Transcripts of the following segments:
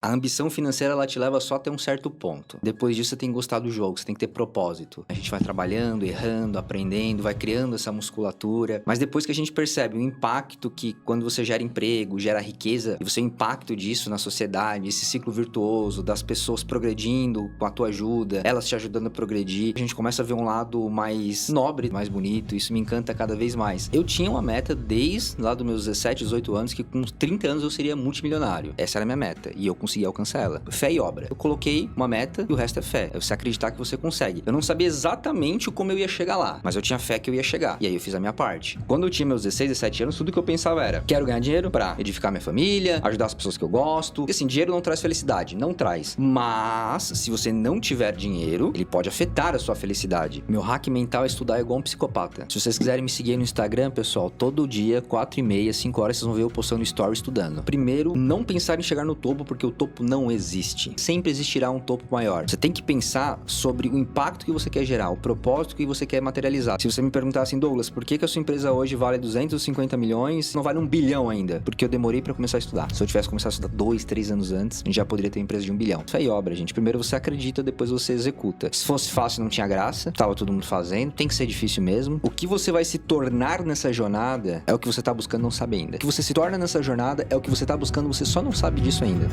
A ambição financeira, ela te leva só até um certo ponto. Depois disso, você tem que gostar do jogo, você tem que ter propósito. A gente vai trabalhando, errando, aprendendo, vai criando essa musculatura. Mas depois que a gente percebe o impacto que quando você gera emprego, gera riqueza, e você o impacto disso na sociedade, esse ciclo virtuoso das pessoas progredindo com a tua ajuda, elas te ajudando a progredir, a gente começa a ver um lado mais nobre, mais bonito. Isso me encanta cada vez mais. Eu tinha uma meta desde lá dos meus 17, 18 anos, que com 30 anos eu seria multimilionário. Essa era a minha meta. E eu consegui alcançar ela. Fé e obra. Eu coloquei uma meta e o resto é fé. É você acreditar que você consegue. Eu não sabia exatamente como eu ia chegar lá, mas eu tinha fé que eu ia chegar. E aí eu fiz a minha parte. Quando eu tinha meus 16, 17 anos, tudo que eu pensava era: quero ganhar dinheiro pra edificar minha família, ajudar as pessoas que eu gosto. E assim, dinheiro não traz felicidade. Não traz. Mas, se você não tiver dinheiro, ele pode afetar a sua felicidade. Meu hack mental é estudar igual um psicopata. Se vocês quiserem me seguir no Instagram, pessoal, todo dia, 4h30, 5 horas, vocês vão ver eu postando story estudando. Primeiro, não pensar em chegar no topo, porque o topo não existe. Sempre existirá um topo maior. Você tem que pensar sobre o impacto que você quer gerar, o propósito que você quer materializar. Se você me perguntar assim: Douglas, por que a sua empresa hoje vale 250 milhões, não vale 1 bilhão ainda? Porque eu demorei pra começar a estudar. Se eu tivesse começado a estudar 2, 3 anos antes, a gente já poderia ter uma empresa de 1 bilhão. Isso aí é obra, gente. Primeiro você acredita, depois você executa. Se fosse fácil, não tinha graça. Tava todo mundo fazendo. Tem que ser difícil mesmo. O que você vai se tornar nessa jornada é o que você tá buscando, não sabe ainda. O que você se torna nessa jornada é o que você tá buscando, você só não sabe disso ainda.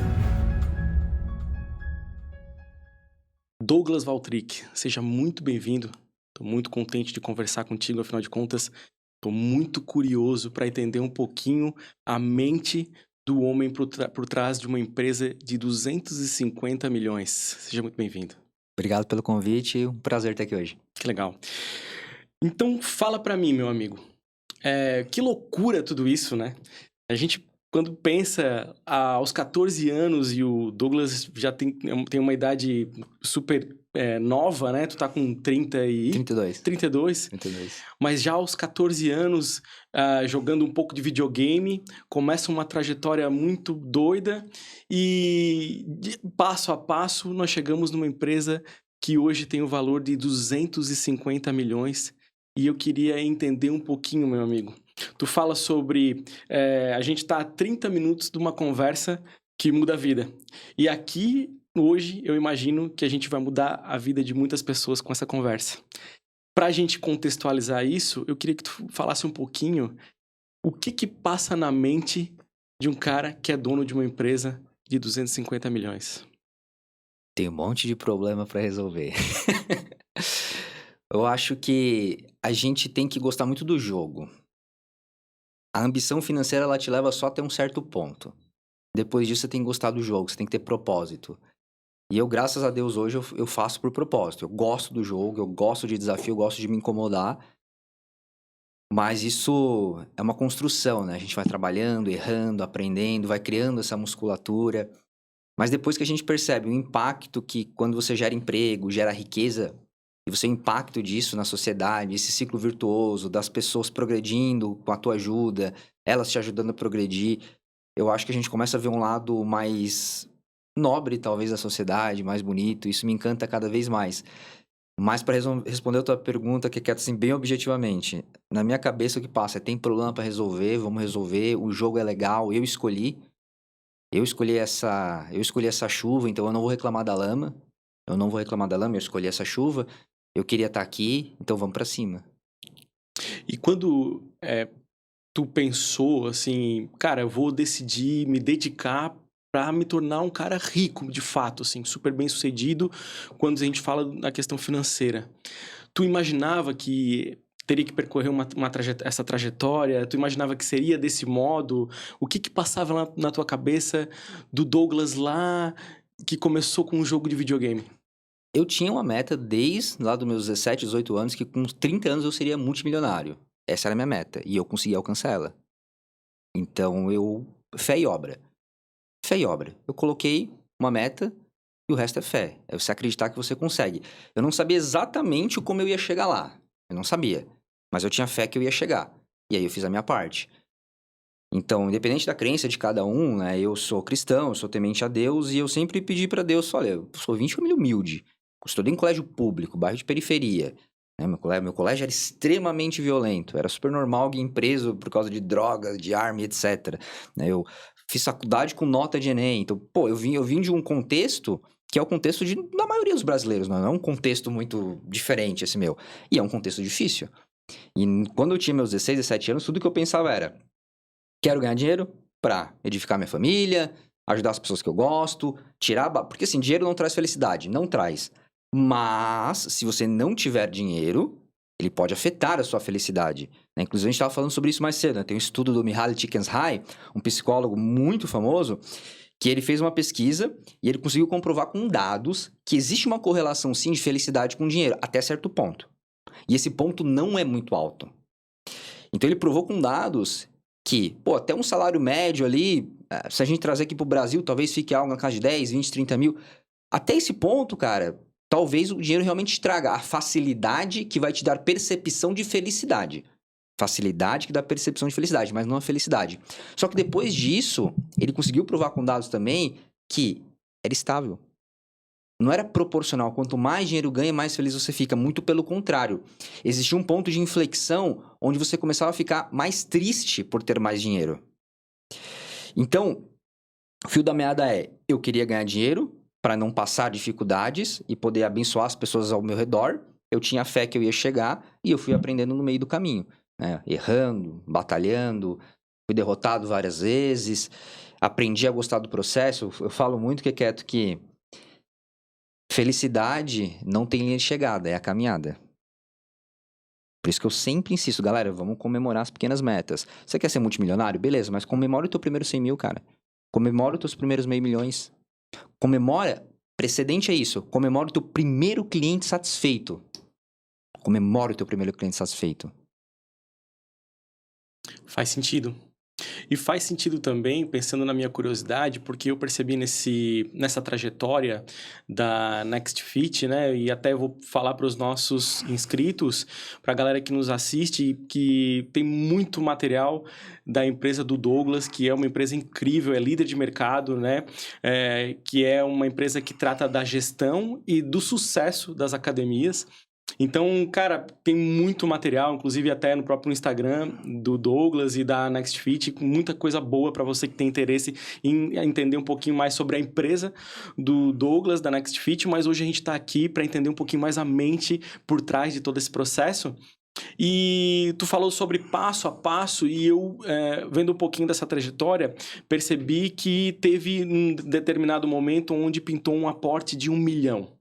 Douglas Valtric, seja muito bem-vindo. Estou muito contente de conversar contigo, afinal de contas, estou muito curioso para entender um pouquinho a mente do homem por trás de uma empresa de 250 milhões. Seja muito bem-vindo. Obrigado pelo convite, um prazer estar aqui hoje. Que legal. Então, fala para mim, meu amigo. Que loucura tudo isso, né? A gente, quando pensa aos 14 anos e o Douglas já tem uma idade super nova, né? Tu tá com 32. 32. Mas já aos 14 anos, jogando um pouco de videogame, começa uma trajetória muito doida e, passo a passo, nós chegamos numa empresa que hoje tem o valor de 250 milhões. E eu queria entender um pouquinho, meu amigo. Tu fala sobre... a gente está a 30 minutos de uma conversa que muda a vida. E aqui, hoje, eu imagino que a gente vai mudar a vida de muitas pessoas com essa conversa. Para a gente contextualizar isso, eu queria que tu falasse um pouquinho o que passa na mente de um cara que é dono de uma empresa de 250 milhões. Tem um monte de problema para resolver. Eu acho que a gente tem que gostar muito do jogo. A ambição financeira, ela te leva só até um certo ponto. Depois disso, você tem que gostar do jogo, você tem que ter propósito. E eu, graças a Deus, hoje eu faço por propósito. Eu gosto do jogo, eu gosto de desafio, eu gosto de me incomodar. Mas isso é uma construção, né? A gente vai trabalhando, errando, aprendendo, vai criando essa musculatura. Mas depois que a gente percebe o impacto que quando você gera emprego, gera riqueza, e você o impacto disso na sociedade, esse ciclo virtuoso das pessoas progredindo com a tua ajuda, elas te ajudando a progredir, eu acho que a gente começa a ver um lado mais nobre, talvez, da sociedade, mais bonito. Isso me encanta cada vez mais. Mas para responder a tua pergunta, que é assim, bem objetivamente, na minha cabeça o que passa é: tem problema para resolver, vamos resolver, o jogo é legal, eu escolhi essa chuva, então eu não vou reclamar da lama. Eu escolhi essa chuva, eu queria estar aqui, então vamos pra cima. E quando tu pensou assim, cara, eu vou decidir me dedicar para me tornar um cara rico, de fato, assim, super bem-sucedido, quando a gente fala na questão financeira. Tu imaginava que teria que percorrer essa trajetória? Tu imaginava que seria desse modo? O que passava na tua cabeça do Douglas lá, que começou com um jogo de videogame? Eu tinha uma meta desde lá dos meus 17, 18 anos, que com 30 anos eu seria multimilionário. Essa era a minha meta, e eu consegui alcançar ela. Então fé e obra. Fé e obra. Eu coloquei uma meta e o resto é fé. É você acreditar que você consegue. Eu não sabia exatamente como eu ia chegar lá. Eu não sabia. Mas eu tinha fé que eu ia chegar. E aí eu fiz a minha parte. Então, independente da crença de cada um, né? Eu sou cristão, eu sou temente a Deus, e eu sempre pedi pra Deus: olha, eu sou 20 família humilde. Eu estudei em colégio público, bairro de periferia. Né? Meu colégio era extremamente violento. Era super normal alguém preso por causa de drogas, de arma, etc. Né? Eu fiz faculdade com nota de Enem. Então, pô, eu vim de um contexto que é o contexto da maioria dos brasileiros, não é um contexto muito diferente esse meu. E é um contexto difícil. E quando eu tinha meus 16, 17 anos, tudo que eu pensava era: quero ganhar dinheiro pra edificar minha família, ajudar as pessoas que eu gosto, porque assim, dinheiro não traz felicidade, não traz. Mas, se você não tiver dinheiro, ele pode afetar a sua felicidade, né? Inclusive, a gente estava falando sobre isso mais cedo, né? Tem um estudo do Mihaly Csikszentmihalyi, um psicólogo muito famoso, que ele fez uma pesquisa e ele conseguiu comprovar com dados que existe uma correlação, sim, de felicidade com dinheiro, até certo ponto. E esse ponto não é muito alto. Então, ele provou com dados que, pô, até um salário médio ali, se a gente trazer aqui para o Brasil, talvez fique algo na casa de 10, 20, 30 mil. Até esse ponto, cara, talvez o dinheiro realmente traga a facilidade que vai te dar percepção de felicidade. Facilidade que dá percepção de felicidade, mas não a felicidade. Só que depois disso, ele conseguiu provar com dados também que era estável. Não era proporcional. Quanto mais dinheiro ganha, mais feliz você fica. Muito pelo contrário. Existia um ponto de inflexão onde você começava a ficar mais triste por ter mais dinheiro. Então, o fio da meada é: eu queria ganhar dinheiro para não passar dificuldades e poder abençoar as pessoas ao meu redor. Eu tinha fé que eu ia chegar e eu fui aprendendo no meio do caminho, né? Errando, batalhando, fui derrotado várias vezes, aprendi a gostar do processo. Eu falo muito que felicidade não tem linha de chegada, é a caminhada. Por isso que eu sempre insisto, galera, vamos comemorar as pequenas metas. Você quer ser multimilionário? Beleza, mas comemora o teu primeiro 100 mil, cara. Comemora os teus primeiros meio milhões. Comemora, precedente é isso, comemora o teu primeiro cliente satisfeito. Comemora o teu primeiro cliente satisfeito. Faz sentido. E faz sentido também, pensando na minha curiosidade, porque eu percebi nessa trajetória da Next Fit, né? E até vou falar para os nossos inscritos, para a galera que nos assiste, que tem muito material da empresa do Douglas, que é uma empresa incrível, é líder de mercado, né? Que é uma empresa que trata da gestão e do sucesso das academias. Então, cara, tem muito material, inclusive até no próprio Instagram do Douglas e da Next Fit, com muita coisa boa para você que tem interesse em entender um pouquinho mais sobre a empresa do Douglas, da Next Fit, mas hoje a gente está aqui para entender um pouquinho mais a mente por trás de todo esse processo. E tu falou sobre passo a passo e eu, vendo um pouquinho dessa trajetória, percebi que teve um determinado momento onde pintou um aporte de 1 milhão.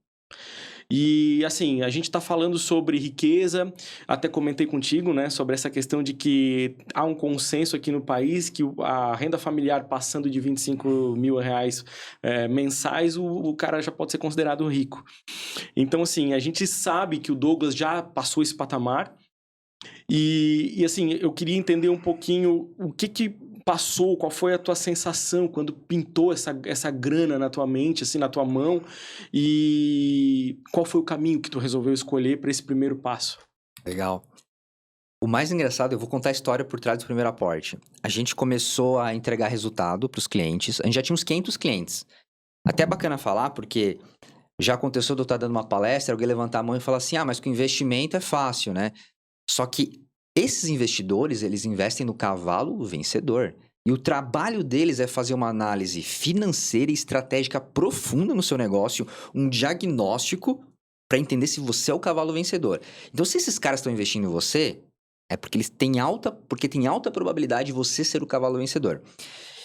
E, assim, a gente está falando sobre riqueza, até comentei contigo, né, sobre essa questão de que há um consenso aqui no país que a renda familiar passando de 25 mil reais mensais, o cara já pode ser considerado rico. Então, assim, a gente sabe que o Douglas já passou esse patamar e assim, eu queria entender um pouquinho o que passou, qual foi a tua sensação quando pintou essa grana na tua mente, assim, na tua mão, e qual foi o caminho que tu resolveu escolher para esse primeiro passo? Legal. O mais engraçado, eu vou contar a história por trás do primeiro aporte. A gente começou a entregar resultado para os clientes, a gente já tinha uns 500 clientes. Até é bacana falar, porque já aconteceu de eu estar dando uma palestra, alguém levantar a mão e falar assim: ah, mas com investimento é fácil, né? Só que esses investidores, eles investem no cavalo vencedor. E o trabalho deles é fazer uma análise financeira e estratégica profunda no seu negócio, um diagnóstico para entender se você é o cavalo vencedor. Então, se esses caras estão investindo em você, é porque eles têm alta probabilidade de você ser o cavalo vencedor.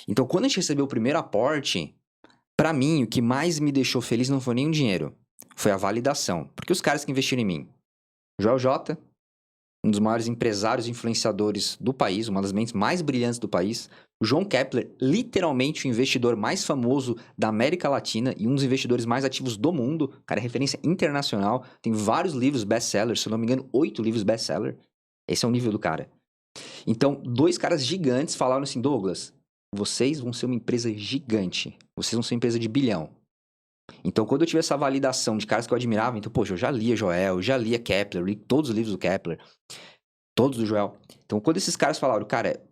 Então, quando a gente recebeu o primeiro aporte, para mim, o que mais me deixou feliz não foi nem o dinheiro, foi a validação. Porque os caras que investiram em mim, Joel J., um dos maiores empresários e influenciadores do país, uma das mentes mais brilhantes do país. O João Kepler, literalmente o investidor mais famoso da América Latina e um dos investidores mais ativos do mundo. Cara, é referência internacional. Tem vários livros best-sellers, se eu não me engano, 8 livros best-seller. Esse é o nível do cara. Então, 2 caras gigantes falaram assim: Douglas, vocês vão ser uma empresa gigante. Vocês vão ser uma empresa de bilhão. Então, quando eu tive essa validação de caras que eu admirava, então, poxa, eu já lia Joel, eu já lia Kepler, li todos os livros do Kepler, todos do Joel. Então, quando esses caras falaram: cara,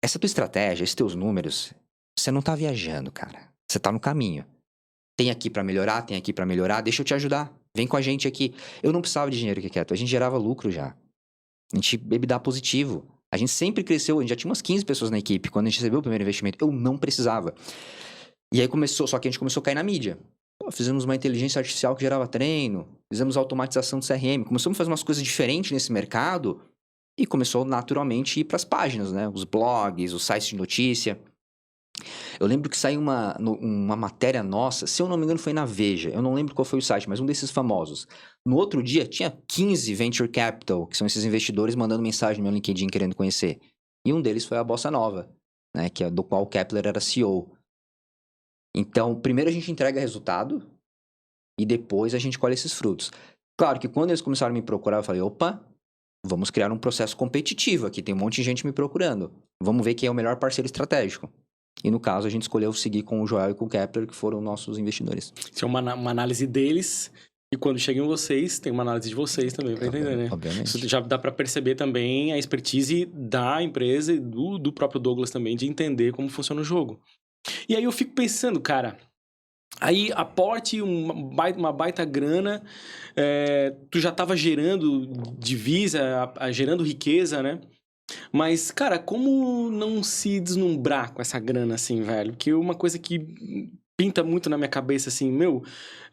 essa tua estratégia, esses teus números, você não tá viajando, cara. Você tá no caminho. Tem aqui pra melhorar, deixa eu te ajudar. Vem com a gente aqui. Eu não precisava de dinheiro, que quieto. A gente gerava lucro já. A gente EBITDA positivo. A gente sempre cresceu, a gente já tinha umas 15 pessoas na equipe quando a gente recebeu o primeiro investimento. Eu não precisava. E aí só que a gente começou a cair na mídia. Pô, fizemos uma inteligência artificial que gerava treino, fizemos automatização do CRM, começamos a fazer umas coisas diferentes nesse mercado e começou naturalmente a ir para as páginas, né? Os blogs, os sites de notícia. Eu lembro que saiu uma matéria nossa, se eu não me engano foi na Veja, eu não lembro qual foi o site, mas um desses famosos. No outro dia tinha 15 Venture Capital, que são esses investidores mandando mensagem no meu LinkedIn querendo conhecer. E um deles foi a Bossa Nova, né? Que é do qual o Kepler era CEO. Então, primeiro a gente entrega resultado e depois a gente colhe esses frutos. Claro que quando eles começaram a me procurar, eu falei, opa, vamos criar um processo competitivo aqui, tem um monte de gente me procurando. Vamos ver quem é o melhor parceiro estratégico. E no caso, a gente escolheu seguir com o Joel e com o Kepler, que foram nossos investidores. Isso é uma análise deles, e quando chegam vocês, tem uma análise de vocês também, para entender, né? Obviamente. Isso já dá para perceber também a expertise da empresa e do próprio Douglas também, de entender como funciona o jogo. E aí eu fico pensando, cara, aí aporte uma baita grana, tu já estava gerando divisa, gerando riqueza, né? Mas, cara, como não se deslumbrar com essa grana, assim, velho? Que uma coisa que pinta muito na minha cabeça, assim,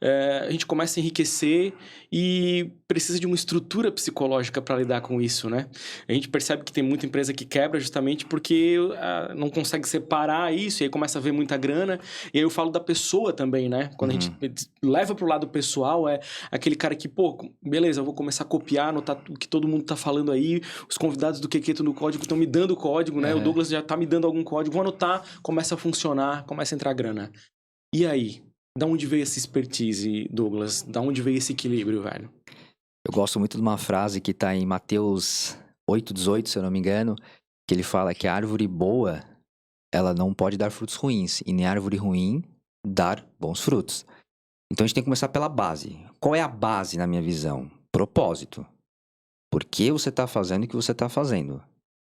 a gente começa a enriquecer e precisa de uma estrutura psicológica para lidar com isso, né? A gente percebe que tem muita empresa que quebra justamente porque não consegue separar isso e aí começa a ver muita grana. E aí eu falo da pessoa também, né? Quando a gente leva pro lado pessoal, é aquele cara que, pô, beleza, eu vou começar a copiar, anotar o que todo mundo tá falando aí, os convidados do Quequeto no código estão me dando o código, né? O Douglas já tá me dando algum código, vou anotar, começa a funcionar, começa a entrar grana. E aí? Da onde veio essa expertise, Douglas? Da onde veio esse equilíbrio, velho? Eu gosto muito de uma frase que está em Mateus 8,18, se eu não me engano, que ele fala que a árvore boa, ela não pode dar frutos ruins, e nem a árvore ruim dar bons frutos. Então a gente tem que começar pela base. Qual é a base na minha visão? Propósito. Por que você está fazendo o que você está fazendo?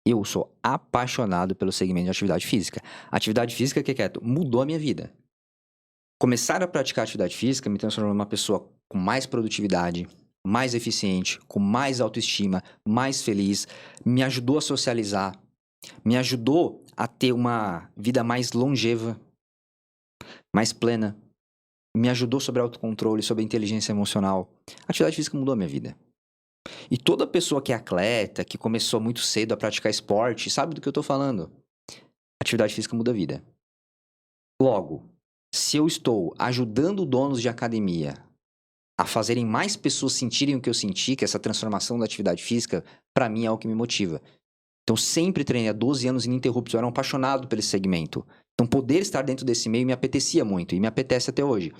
Eu sou apaixonado pelo segmento de atividade física. A atividade física, mudou a minha vida. Começar a praticar atividade física me transformou numa pessoa com mais produtividade, mais eficiente, com mais autoestima, mais feliz, me ajudou a socializar, me ajudou a ter uma vida mais longeva, mais plena, me ajudou sobre autocontrole, sobre inteligência emocional. A atividade física mudou a minha vida. E toda pessoa que é atleta, que começou muito cedo a praticar esporte, sabe do que eu estou falando. Atividade física muda a vida. Logo, se eu estou ajudando donos de academia a fazerem mais pessoas sentirem o que eu senti, que essa transformação da atividade física, para mim é o que me motiva. Então, sempre treinei há 12 anos ininterruptos, eu era um apaixonado por esse segmento. Então, poder estar dentro desse meio me apetecia muito, e me apetece até hoje.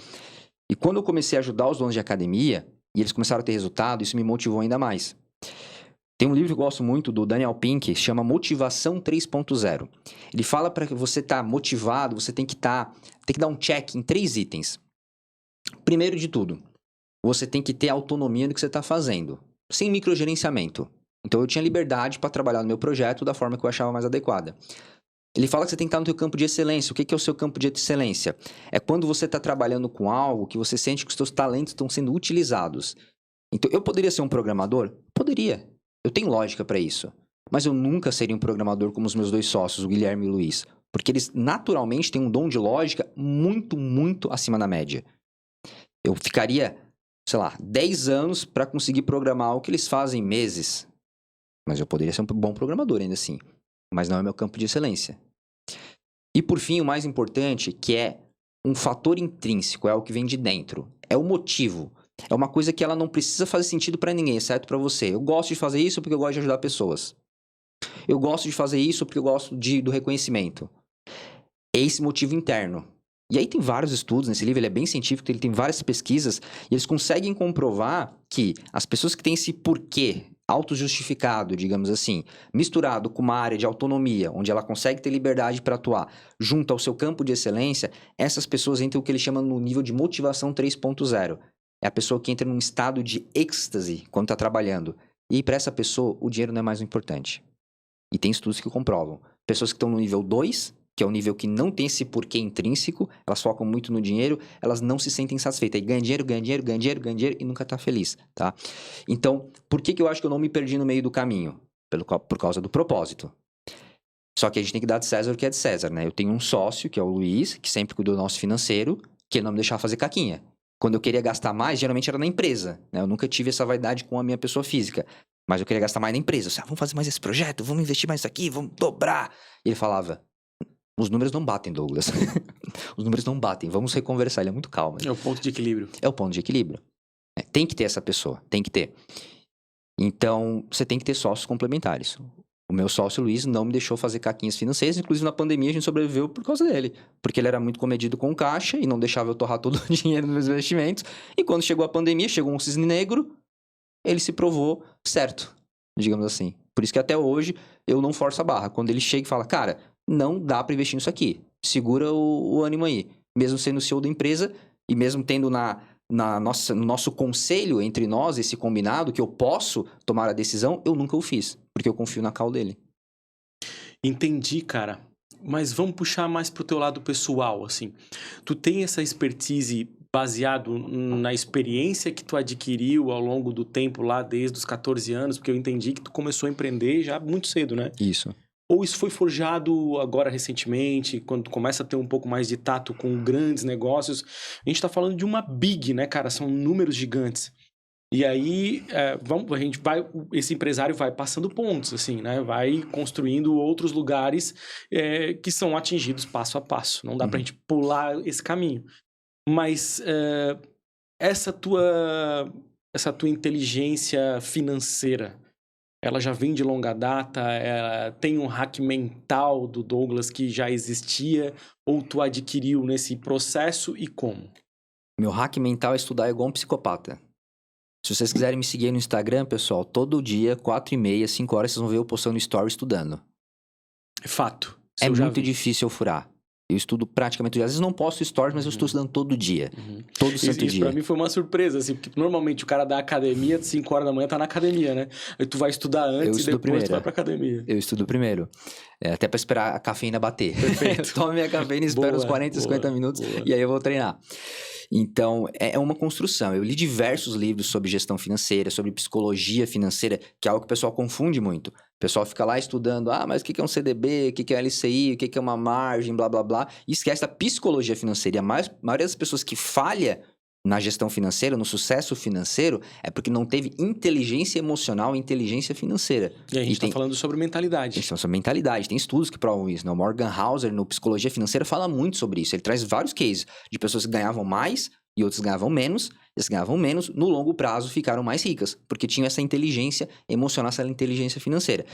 E quando eu comecei a ajudar os donos de academia, e eles começaram a ter resultado, isso me motivou ainda mais. Tem um livro que eu gosto muito, do Daniel Pink, que chama Motivação 3.0. Ele fala para que você estar motivado, você tem que dar um check em 3 itens. Primeiro de tudo, você tem que ter autonomia no que você está fazendo, sem microgerenciamento. Então, eu tinha liberdade para trabalhar no meu projeto da forma que eu achava mais adequada. Ele fala que você tem que estar no seu campo de excelência. O que é o seu campo de excelência? É quando você está trabalhando com algo que você sente que os seus talentos estão sendo utilizados. Então, eu poderia ser um programador? Poderia. Eu tenho lógica para isso. Mas eu nunca seria um programador como os meus 2 sócios, o Guilherme e o Luiz. Porque eles naturalmente têm um dom de lógica muito, muito acima da média. Eu ficaria, 10 anos para conseguir programar o que eles fazem em meses. Mas eu poderia ser um bom programador ainda assim. Mas não é meu campo de excelência. E por fim, o mais importante, que é um fator intrínseco, é o que vem de dentro. É o motivo. É uma coisa que ela não precisa fazer sentido para ninguém, exceto para você. Eu gosto de fazer isso porque eu gosto de ajudar pessoas. Eu gosto de fazer isso porque eu gosto do reconhecimento. É esse motivo interno. E aí tem vários estudos nesse livro, ele é bem científico, ele tem várias pesquisas, e eles conseguem comprovar que as pessoas que têm esse porquê autojustificado, digamos assim, misturado com uma área de autonomia, onde ela consegue ter liberdade para atuar, junto ao seu campo de excelência, essas pessoas entram no que ele chama no nível de motivação 3.0. É a pessoa que entra num estado de êxtase quando está trabalhando. E para essa pessoa, o dinheiro não é mais o importante. E tem estudos que comprovam. Pessoas que estão no nível 2, que é o nível que não tem esse porquê intrínseco, elas focam muito no dinheiro, elas não se sentem satisfeitas. E ganha dinheiro e nunca está feliz, tá? Então, por que eu acho que eu não me perdi no meio do caminho? por causa do propósito. Só que a gente tem que dar de César o que é de César, né? Eu tenho um sócio, que é o Luiz, que sempre cuidou do nosso financeiro, que ele não me deixava fazer caquinha. Quando eu queria gastar mais, geralmente era na empresa, né? Eu nunca tive essa vaidade com a minha pessoa física. Mas eu queria gastar mais na empresa. Vamos fazer mais esse projeto, vamos investir mais isso aqui, vamos dobrar. E ele falava, os números não batem, Douglas. Os números não batem, vamos reconversar. Ele é muito calmo. É o ponto de equilíbrio. É o ponto de equilíbrio. Tem que ter essa pessoa, tem que ter. Então, você tem que ter sócios complementares. O meu sócio Luiz não me deixou fazer caquinhas financeiras, inclusive na pandemia a gente sobreviveu por causa dele. Porque ele era muito comedido com caixa e não deixava eu torrar todo o dinheiro nos meus investimentos. E quando chegou a pandemia, chegou um cisne negro, ele se provou certo, digamos assim. Por isso que até hoje eu não forço a barra. Quando ele chega e fala, cara, não dá pra investir nisso aqui, segura o ânimo aí. Mesmo sendo o CEO da empresa e mesmo tendo no nosso conselho entre nós, esse combinado, que eu posso tomar a decisão, eu nunca o fiz, porque eu confio na call dele. Entendi, cara. Mas vamos puxar mais pro teu lado pessoal, assim. Tu tem essa expertise baseado na experiência que tu adquiriu ao longo do tempo lá, desde os 14 anos, porque eu entendi que tu começou a empreender já muito cedo, né? Isso. Ou isso foi forjado agora recentemente, quando tu começa a ter um pouco mais de tato com grandes negócios? A gente tá falando de uma big, né, cara? São números gigantes. E aí, esse empresário vai passando pontos, assim, né? Vai construindo outros lugares que são atingidos passo a passo. Não dá pra gente pular esse caminho. Mas essa tua inteligência financeira, ela já vem de longa data? Tem um hack mental do Douglas que já existia? Ou tu adquiriu nesse processo e como? Meu hack mental é estudar igual um psicopata. Se vocês quiserem me seguir no Instagram, pessoal, todo dia, 4h30, 5 horas, vocês vão ver eu postando story estudando. É fato. É muito difícil eu furar. Eu estudo praticamente... Às vezes não posto stories, mas eu estou estudando todo dia. Todo santo dia. Isso pra mim foi uma surpresa, assim, porque normalmente o cara da academia, de 5 horas da manhã, tá na academia, né? Aí tu vai estudar antes e depois tu vai pra academia. Eu estudo primeiro. Até pra esperar a cafeína bater. Perfeito. Eu tomo minha cafeína, espero uns 40, 50 minutos e aí eu vou treinar. Então, é uma construção. Eu li diversos livros sobre gestão financeira, sobre psicologia financeira, que é algo que o pessoal confunde muito. O pessoal fica lá estudando, mas o que é um CDB, o que é um LCI, o que é uma margem, blá, blá, blá, e esquece da psicologia financeira. E a maioria das pessoas que falha na gestão financeira, no sucesso financeiro, é porque não teve inteligência emocional e inteligência financeira. E a gente está falando sobre mentalidade. A gente está falando sobre mentalidade. Tem estudos que provam isso, né? O Morgan Housel, no Psicologia Financeira, fala muito sobre isso. Ele traz vários cases de pessoas que ganhavam mais e outras ganhavam menos. Eles ganhavam menos, no longo prazo ficaram mais ricas, porque tinham essa inteligência emocional, essa inteligência financeira.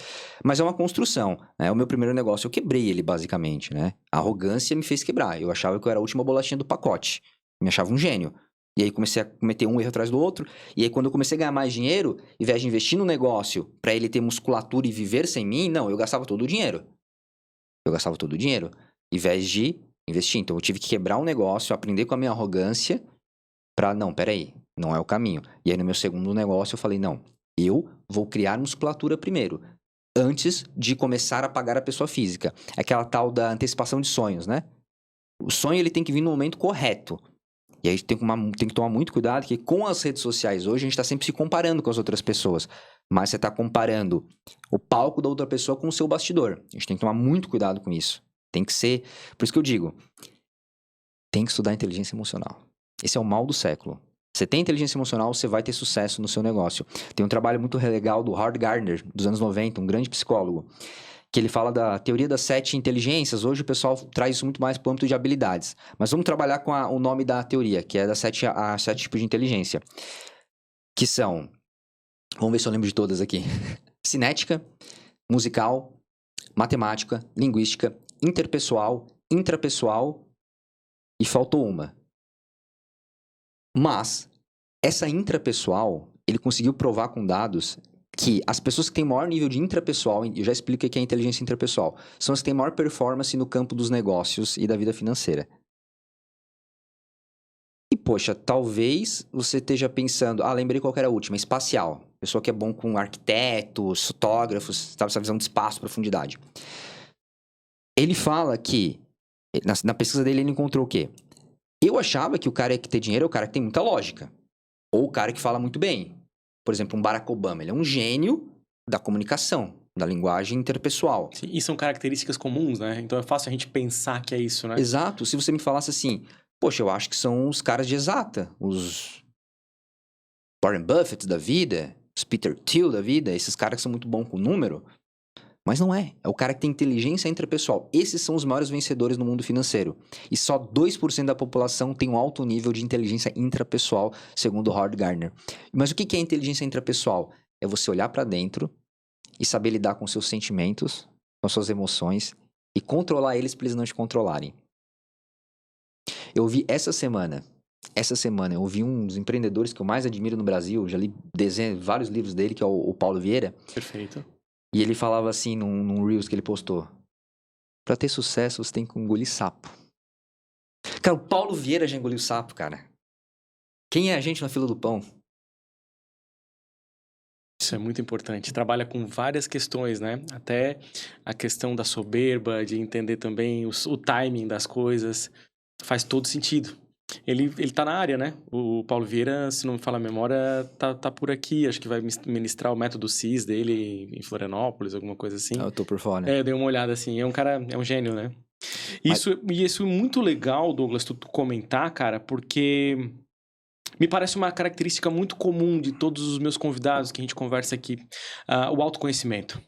Mas é uma construção, né? O meu primeiro negócio, eu quebrei ele, basicamente, né? A arrogância me fez quebrar. Eu achava que eu era a última bolachinha do pacote. Eu me achava um gênio. E aí comecei a cometer um erro atrás do outro. E aí quando eu comecei a ganhar mais dinheiro, ao invés de investir no negócio para ele ter musculatura e viver sem mim, não, eu gastava todo o dinheiro. Ao invés de investir. Então eu tive que quebrar um negócio, aprender com a minha arrogância para, não, peraí, não é o caminho. E aí no meu segundo negócio eu falei, não, eu vou criar musculatura primeiro, antes de começar a pagar a pessoa física. É aquela tal da antecipação de sonhos, né? O sonho ele tem que vir no momento correto. E aí tem que tomar muito cuidado, que com as redes sociais hoje a gente está sempre se comparando com as outras pessoas. Mas você está comparando o palco da outra pessoa com o seu bastidor. A gente tem que tomar muito cuidado com isso. Tem que ser... Por isso que eu digo, tem que estudar inteligência emocional. Esse é o mal do século. Você tem inteligência emocional, você vai ter sucesso no seu negócio. Tem um trabalho muito legal do Howard Gardner, dos anos 90, um grande psicólogo, que ele fala da teoria das 7 inteligências. Hoje o pessoal traz isso muito mais para o âmbito de habilidades. Mas vamos trabalhar com o nome da teoria, que é das 7 tipos de inteligência. Que são... Vamos ver se eu lembro de todas aqui. Cinética, musical, matemática, linguística, interpessoal, intrapessoal e faltou uma. Mas essa intrapessoal, ele conseguiu provar com dados que as pessoas que têm maior nível de intrapessoal, eu já explico o que é inteligência intrapessoal, são as que têm maior performance no campo dos negócios e da vida financeira. E, poxa, talvez você esteja pensando, lembrei qual que era a última, espacial. Pessoa que é bom com arquitetos, fotógrafos, sabe, essa visão de espaço, profundidade. Ele fala que, na pesquisa dele, ele encontrou o quê? Eu achava que o cara que tem dinheiro é o cara que tem muita lógica. Ou o cara que fala muito bem. Por exemplo, um Barack Obama, ele é um gênio da comunicação. da linguagem interpessoal. Sim, e são características comuns, né? Então é fácil a gente pensar que é isso, né? Exato. Se você me falasse assim, poxa, eu acho que são os caras de exata, os Warren Buffett da vida, os Peter Thiel da vida, esses caras que são muito bons com número, mas não é. É o cara que tem inteligência intrapessoal. Esses são os maiores vencedores no mundo financeiro. E só 2% da população tem um alto nível de inteligência intrapessoal, segundo Howard Gardner. Mas o que é inteligência intrapessoal? É você olhar para dentro e saber lidar com seus sentimentos, com suas emoções e controlar eles para eles não te controlarem. Eu vi essa semana, eu vi um dos empreendedores que eu mais admiro no Brasil, já li vários livros dele, que é o Paulo Vieira. Perfeito. E ele falava assim num Reels que ele postou: pra ter sucesso, você tem que engolir sapo. Cara, o Paulo Vieira já engoliu sapo, cara. Quem é a gente na fila do pão? Isso é muito importante. Trabalha com várias questões, né? Até a questão da soberba, de entender também o timing das coisas. Faz todo sentido. Ele tá na área, né? O Paulo Vieira, se não me falha a memória, tá por aqui. Acho que vai ministrar o método CIS dele em Florianópolis, alguma coisa assim. Eu tô por fora. Eu dei uma olhada assim. É um cara, é um gênio, né? Isso é muito legal, Douglas, tu comentar, cara, porque me parece uma característica muito comum de todos os meus convidados que a gente conversa aqui, o autoconhecimento.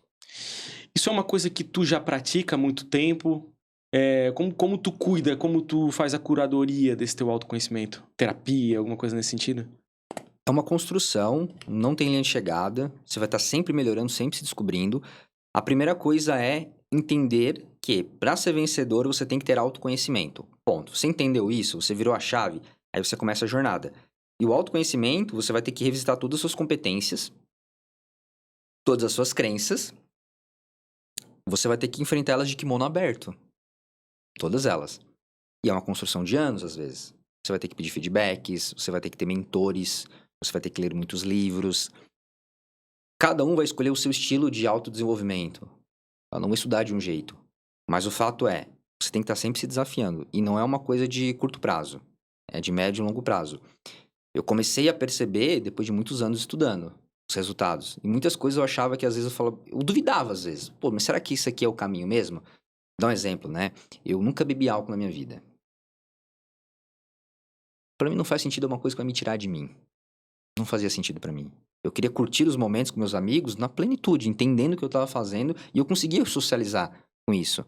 Isso é uma coisa que tu já pratica há muito tempo? Como tu cuida, como tu faz a curadoria desse teu autoconhecimento? Terapia, alguma coisa nesse sentido? É uma construção, não tem linha de chegada, você vai estar sempre melhorando, sempre se descobrindo. A primeira coisa é entender que para ser vencedor você tem que ter autoconhecimento. Ponto. Você entendeu isso, você virou a chave, aí você começa a jornada. E o autoconhecimento, você vai ter que revisitar todas as suas competências, todas as suas crenças. Você vai ter que enfrentar elas de kimono aberto. Todas elas. E é uma construção de anos, às vezes. Você vai ter que pedir feedbacks, você vai ter que ter mentores, você vai ter que ler muitos livros. Cada um vai escolher o seu estilo de autodesenvolvimento. Não vai estudar de um jeito. Mas o fato é, você tem que estar sempre se desafiando. E não é uma coisa de curto prazo. É de médio e longo prazo. Eu comecei a perceber, depois de muitos anos estudando, os resultados. E muitas coisas eu achava que às vezes eu duvidava às vezes. Pô, mas será que isso aqui é o caminho mesmo? Vou dar um exemplo, né? Eu nunca bebi álcool na minha vida. Pra mim não faz sentido uma coisa que vai me tirar de mim. Não fazia sentido pra mim. Eu queria curtir os momentos com meus amigos na plenitude, entendendo o que eu tava fazendo, e eu conseguia socializar com isso.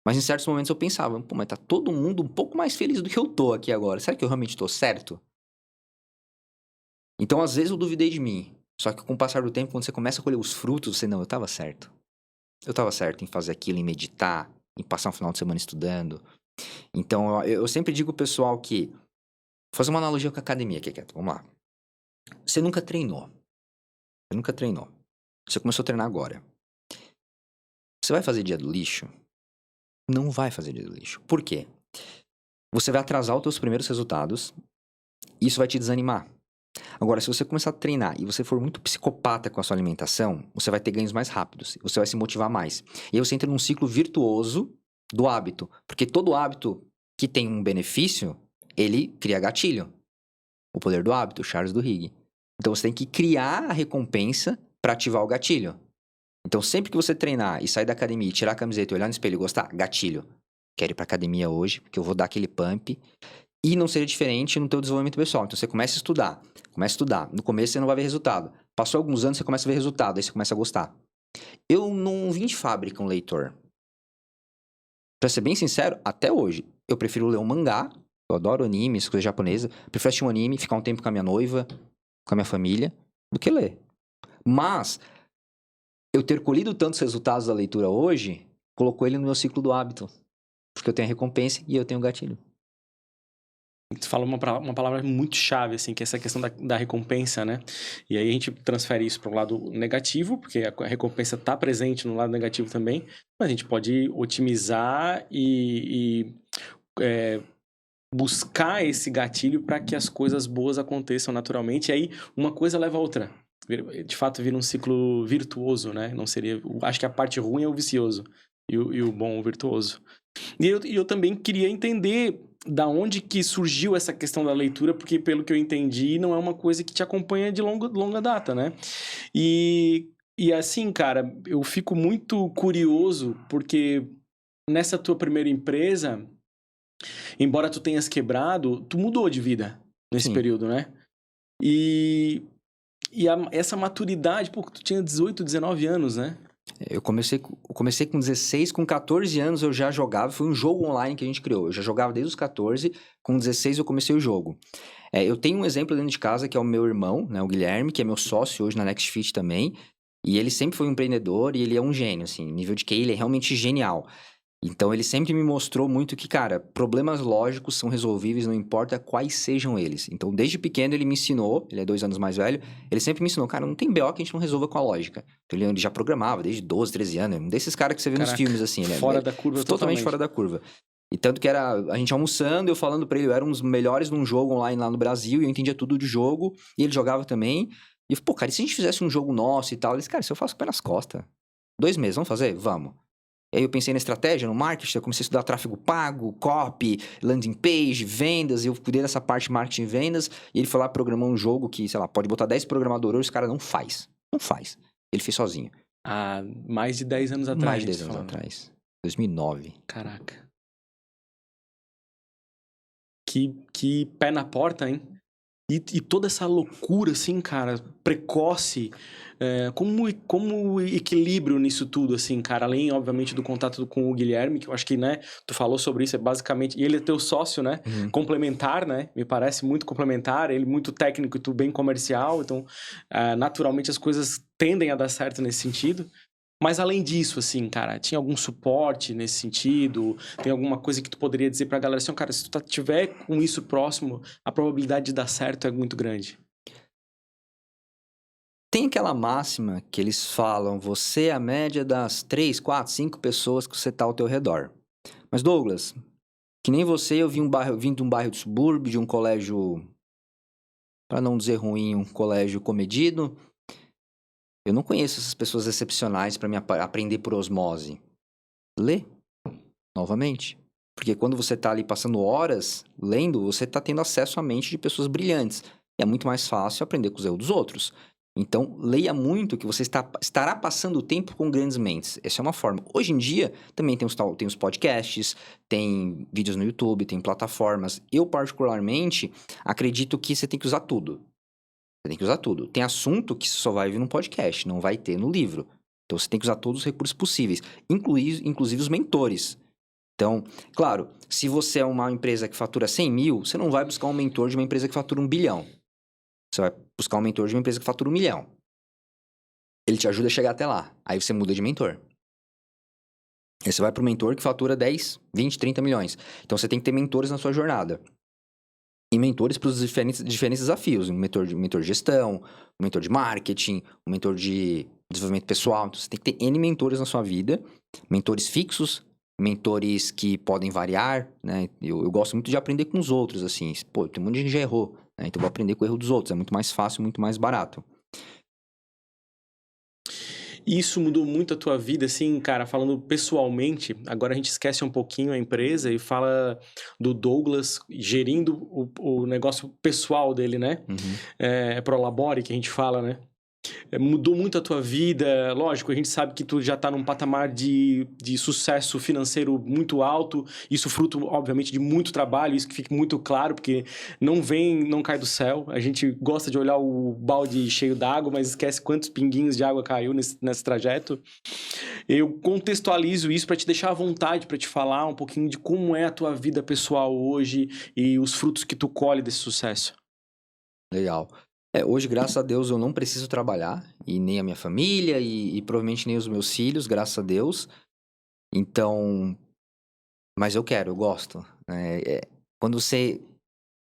Mas em certos momentos eu pensava, pô, mas tá todo mundo um pouco mais feliz do que eu tô aqui agora. Será que eu realmente tô certo? Então, às vezes eu duvidei de mim. Só que com o passar do tempo, quando você começa a colher os frutos, você, não, eu tava certo. Eu tava certo em fazer aquilo, em meditar, em passar um final de semana estudando. Então, eu sempre digo pro pessoal que... Vou fazer uma analogia com a academia aqui, Keto. Vamos lá. Você nunca treinou. Você começou a treinar agora. Você vai fazer dia do lixo? Não vai fazer dia do lixo. Por quê? Você vai atrasar os teus primeiros resultados. E isso vai te desanimar. Agora, se você começar a treinar e você for muito psicopata com a sua alimentação, você vai ter ganhos mais rápidos. Você vai se motivar mais. E aí você entra num ciclo virtuoso do hábito. Porque todo hábito que tem um benefício, ele cria gatilho. O poder do hábito, Charles Duhigg. Então você tem que criar a recompensa para ativar o gatilho. Então sempre que você treinar e sair da academia, tirar a camiseta e olhar no espelho e gostar, gatilho. Quero ir pra academia hoje, porque eu vou dar aquele pump. E não seja diferente no teu desenvolvimento pessoal. Então você começa a estudar. No começo você não vai ver resultado. Passou alguns anos, você começa a ver resultado. Aí você começa a gostar. Eu não vim de fábrica um leitor. Pra ser bem sincero, até hoje, eu prefiro ler um mangá. Eu adoro animes, coisa japonesa. Prefiro assistir um anime, ficar um tempo com a minha noiva, com a minha família, do que ler. Mas, eu ter colhido tantos resultados da leitura hoje, colocou ele no meu ciclo do hábito. Porque eu tenho a recompensa e eu tenho o gatilho. Tu fala uma palavra muito chave, assim, que é essa questão da recompensa, né? E aí a gente transfere isso para o lado negativo, porque a recompensa está presente no lado negativo também, mas a gente pode otimizar e buscar esse gatilho para que as coisas boas aconteçam naturalmente, e aí uma coisa leva a outra. De fato, vira um ciclo virtuoso, né? Não seria... Acho que a parte ruim é o vicioso e o bom o virtuoso. E eu também queria entender da onde que surgiu essa questão da leitura, porque pelo que eu entendi, não é uma coisa que te acompanha de longa data, né? E E assim, cara, eu fico muito curioso, porque nessa tua primeira empresa, embora tu tenhas quebrado, tu mudou de vida nesse Sim. período, né? E, essa maturidade, pô, tu tinha 18, 19 anos, né? Eu comecei com 16, com 14 anos eu já jogava, foi um jogo online que a gente criou. Eu já jogava desde os 14, com 16 eu comecei o jogo. Eu tenho um exemplo dentro de casa que é o meu irmão, né, o Guilherme, que é meu sócio hoje na NextFit também. E ele sempre foi um empreendedor e ele é um gênio, assim, nível de QI, ele é realmente genial. Então ele sempre me mostrou muito que, cara, problemas lógicos são resolvíveis, não importa quais sejam eles. Então, desde pequeno ele me ensinou, ele é 2 anos mais velho, ele sempre me ensinou, cara, não tem BO que a gente não resolva com a lógica. Então ele já programava desde 12, 13 anos, um desses caras que você vê nos Caraca, filmes, assim, fora da curva totalmente fora da curva. E tanto que era a gente almoçando, eu falando pra ele, eu era um dos melhores num jogo online lá no Brasil, e eu entendia tudo de jogo, e ele jogava também. E eu falei, pô, cara, e se a gente fizesse um jogo nosso e tal? Ele disse, cara, se eu faço com o pé nas costas, 2 meses, vamos fazer? Vamos. E aí eu pensei na estratégia, no marketing, eu comecei a estudar tráfego pago, copy, landing page, vendas, eu cuidei dessa parte de marketing e vendas, e ele foi lá programar um jogo que, sei lá, pode botar 10 programadores, os cara não faz. Não faz. Ele fez sozinho. Há mais de 10 anos atrás. Mais de 10 anos atrás. 2009. Caraca. Que pé na porta, hein? E toda essa loucura, assim, cara, precoce, como equilíbrio nisso tudo, assim, cara, além, obviamente, do contato com o Guilherme, que eu acho que, né, tu falou sobre isso, é basicamente, e ele é teu sócio, né, complementar, né, me parece muito complementar, ele muito técnico e tu bem comercial, então, naturalmente as coisas tendem a dar certo nesse sentido. Mas além disso, assim, cara, tinha algum suporte nesse sentido? Tem alguma coisa que tu poderia dizer pra galera assim, cara, se tu tiver com isso próximo, a probabilidade de dar certo é muito grande. Tem aquela máxima que eles falam, você é a média das 3, 4, 5 pessoas que você tá ao teu redor. Mas Douglas, que nem você, eu vim de um bairro de subúrbio, de um colégio, para não dizer ruim, um colégio comedido. Eu não conheço essas pessoas excepcionais para me aprender por osmose. Lê, novamente. Porque quando você tá ali passando horas lendo, você tá tendo acesso à mente de pessoas brilhantes. E é muito mais fácil aprender com os erros dos outros. Então, leia muito que você estará passando o tempo com grandes mentes. Essa é uma forma. Hoje em dia, também tem os podcasts, tem vídeos no YouTube, tem plataformas. Eu, particularmente, acredito que você tem que usar tudo. Você tem que usar tudo. Tem assunto que só vai vir no podcast, não vai ter no livro. Então, você tem que usar todos os recursos possíveis, inclusive os mentores. Então, claro, se você é uma empresa que fatura 100 mil, você não vai buscar um mentor de uma empresa que fatura 1 bilhão. Você vai buscar um mentor de uma empresa que fatura 1 milhão. Ele te ajuda a chegar até lá. Aí você muda de mentor. Aí você vai para o mentor que fatura 10, 20, 30 milhões. Então você tem que ter mentores na sua jornada. E mentores para os diferentes desafios. Um mentor de gestão, um mentor de marketing, um mentor de desenvolvimento pessoal. Então você tem que ter N mentores na sua vida. Mentores fixos, mentores que podem variar, né? Eu gosto muito de aprender com os outros, assim. Pô, tem um monte de gente que já errou, né? Então eu vou aprender com o erro dos outros. É muito mais fácil, muito mais barato. Isso mudou muito a tua vida, assim, cara, falando pessoalmente. Agora a gente esquece um pouquinho a empresa e fala do Douglas gerindo o negócio pessoal dele, né? É Prolabore que a gente fala, né? Mudou muito a tua vida, lógico, a gente sabe que tu já tá num patamar de sucesso financeiro muito alto, isso fruto, obviamente, de muito trabalho, isso que fica muito claro, porque não cai do céu, a gente gosta de olhar o balde cheio d'água, mas esquece quantos pinguinhos de água caiu nesse trajeto. Eu contextualizo isso para te deixar à vontade, para te falar um pouquinho de como é a tua vida pessoal hoje e os frutos que tu colhe desse sucesso. Legal. Hoje, graças a Deus, eu não preciso trabalhar, e nem a minha família, e provavelmente nem os meus filhos, graças a Deus. Então, mas eu gosto. Quando você...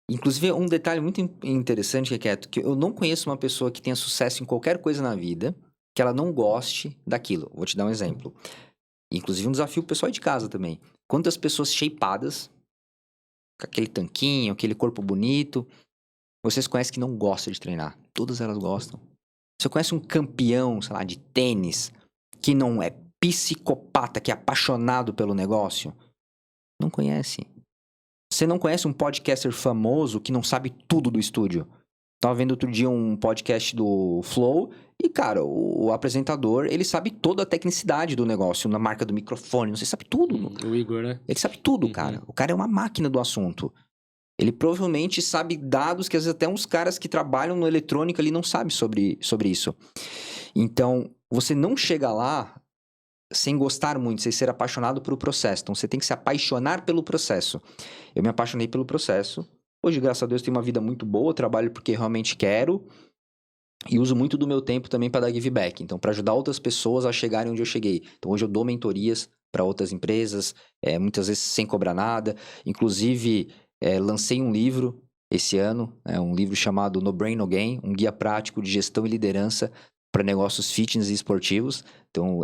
Inclusive, um detalhe muito interessante que eu não conheço uma pessoa que tenha sucesso em qualquer coisa na vida, que ela não goste daquilo. Vou te dar um exemplo. Inclusive, um desafio pro pessoal de casa também. Quantas pessoas shapeadas, com aquele tanquinho, aquele corpo bonito... Vocês conhecem que não gosta de treinar. Todas elas gostam. Você conhece um campeão, sei lá, de tênis, que não é psicopata, que é apaixonado pelo negócio? Não conhece. Você não conhece um podcaster famoso que não sabe tudo do estúdio? Tava vendo outro dia um podcast do Flow e, cara, o apresentador, ele sabe toda a tecnicidade do negócio, na marca do microfone, não sei, sabe tudo. O Igor, né? Ele sabe tudo, Uhum. cara. O cara é uma máquina do assunto. Ele provavelmente sabe dados que às vezes até uns caras que trabalham no eletrônico ali não sabem sobre isso. Então, você não chega lá sem gostar muito, sem ser apaixonado pelo processo. Então, você tem que se apaixonar pelo processo. Eu me apaixonei pelo processo. Hoje, graças a Deus, tenho uma vida muito boa, trabalho porque realmente quero e uso muito do meu tempo também para dar give back. Então, para ajudar outras pessoas a chegarem onde eu cheguei. Então, hoje eu dou mentorias para outras empresas, muitas vezes sem cobrar nada. Inclusive, lancei um livro esse ano, um livro chamado No Brain No Gain, um guia prático de gestão e liderança para negócios fitness e esportivos. Então,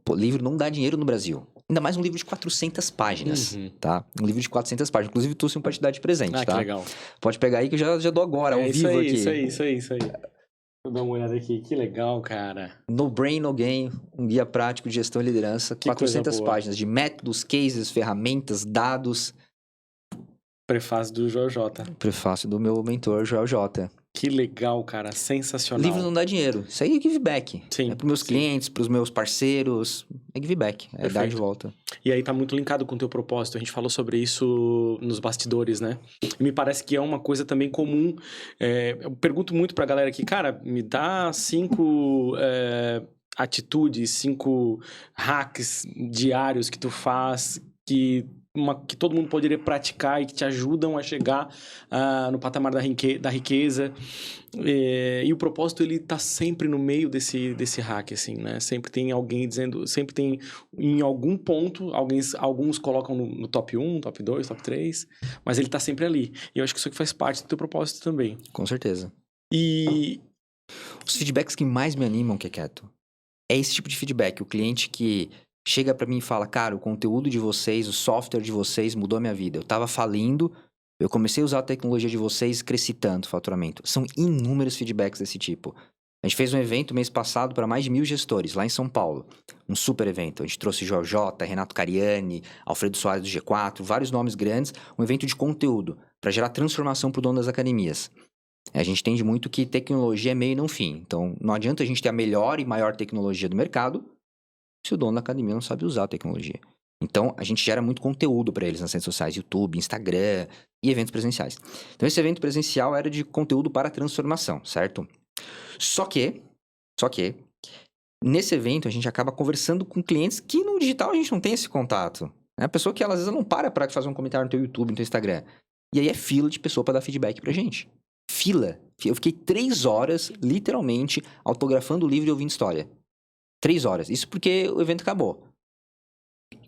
o livro não dá dinheiro no Brasil. Ainda mais um livro de 400 páginas, tá? Um livro de 400 páginas. Inclusive, trouxe um para te dar de presente, tá? Que legal. Pode pegar aí que eu já dou agora, ao vivo aqui. Isso aí. Vou dar uma olhada aqui. Que legal, cara. No Brain No Gain, um guia prático de gestão e liderança. Que 400 páginas de métodos, cases, ferramentas, dados. Prefácio do Joel J. Prefácio do meu mentor, Joel J. Que legal, cara. Sensacional. Livro não dá dinheiro. Isso aí é give back. Sim. É para meus clientes, para os meus parceiros. É give back. É Perfeito. dar de volta. E aí tá muito linkado com o teu propósito. A gente falou sobre isso nos bastidores, né? E me parece que é uma coisa também comum. Eu pergunto muito pra galera aqui, cara, me dá 5 atitudes, 5 hacks diários que tu faz que todo mundo poderia praticar e que te ajudam a chegar no patamar da riqueza. E o propósito, ele tá sempre no meio desse hack, assim, né? Sempre tem alguém dizendo... Sempre tem, em algum ponto, alguns colocam no top 1, top 2, top 3, mas ele tá sempre ali. E eu acho que isso aqui faz parte do teu propósito também. Com certeza. E... Os feedbacks que mais me animam, Keketo, é esse tipo de feedback. O cliente que chega pra mim e fala, cara, o conteúdo de vocês, o software de vocês mudou a minha vida. Eu tava falindo, eu comecei a usar a tecnologia de vocês, cresci tanto o faturamento. São inúmeros feedbacks desse tipo. A gente fez um evento mês passado para mais de 1.000 gestores, lá em São Paulo. Um super evento. A gente trouxe Jorge J, Renato Cariani, Alfredo Soares do G4, vários nomes grandes. Um evento de conteúdo, para gerar transformação pro dono das academias. A gente entende muito que tecnologia é meio e não fim. Então, não adianta a gente ter a melhor e maior tecnologia do mercado se o dono da academia não sabe usar a tecnologia. Então, a gente gera muito conteúdo para eles nas redes sociais, YouTube, Instagram e eventos presenciais. Então, esse evento presencial era de conteúdo para transformação, certo? Só que, nesse evento a gente acaba conversando com clientes que no digital a gente não tem esse contato. É a pessoa que ela, às vezes não para fazer um comentário no teu YouTube, no teu Instagram. E aí é fila de pessoa para dar feedback pra gente. Fila. Eu fiquei 3 horas, literalmente, autografando o livro e ouvindo história. 3 horas. Isso porque o evento acabou.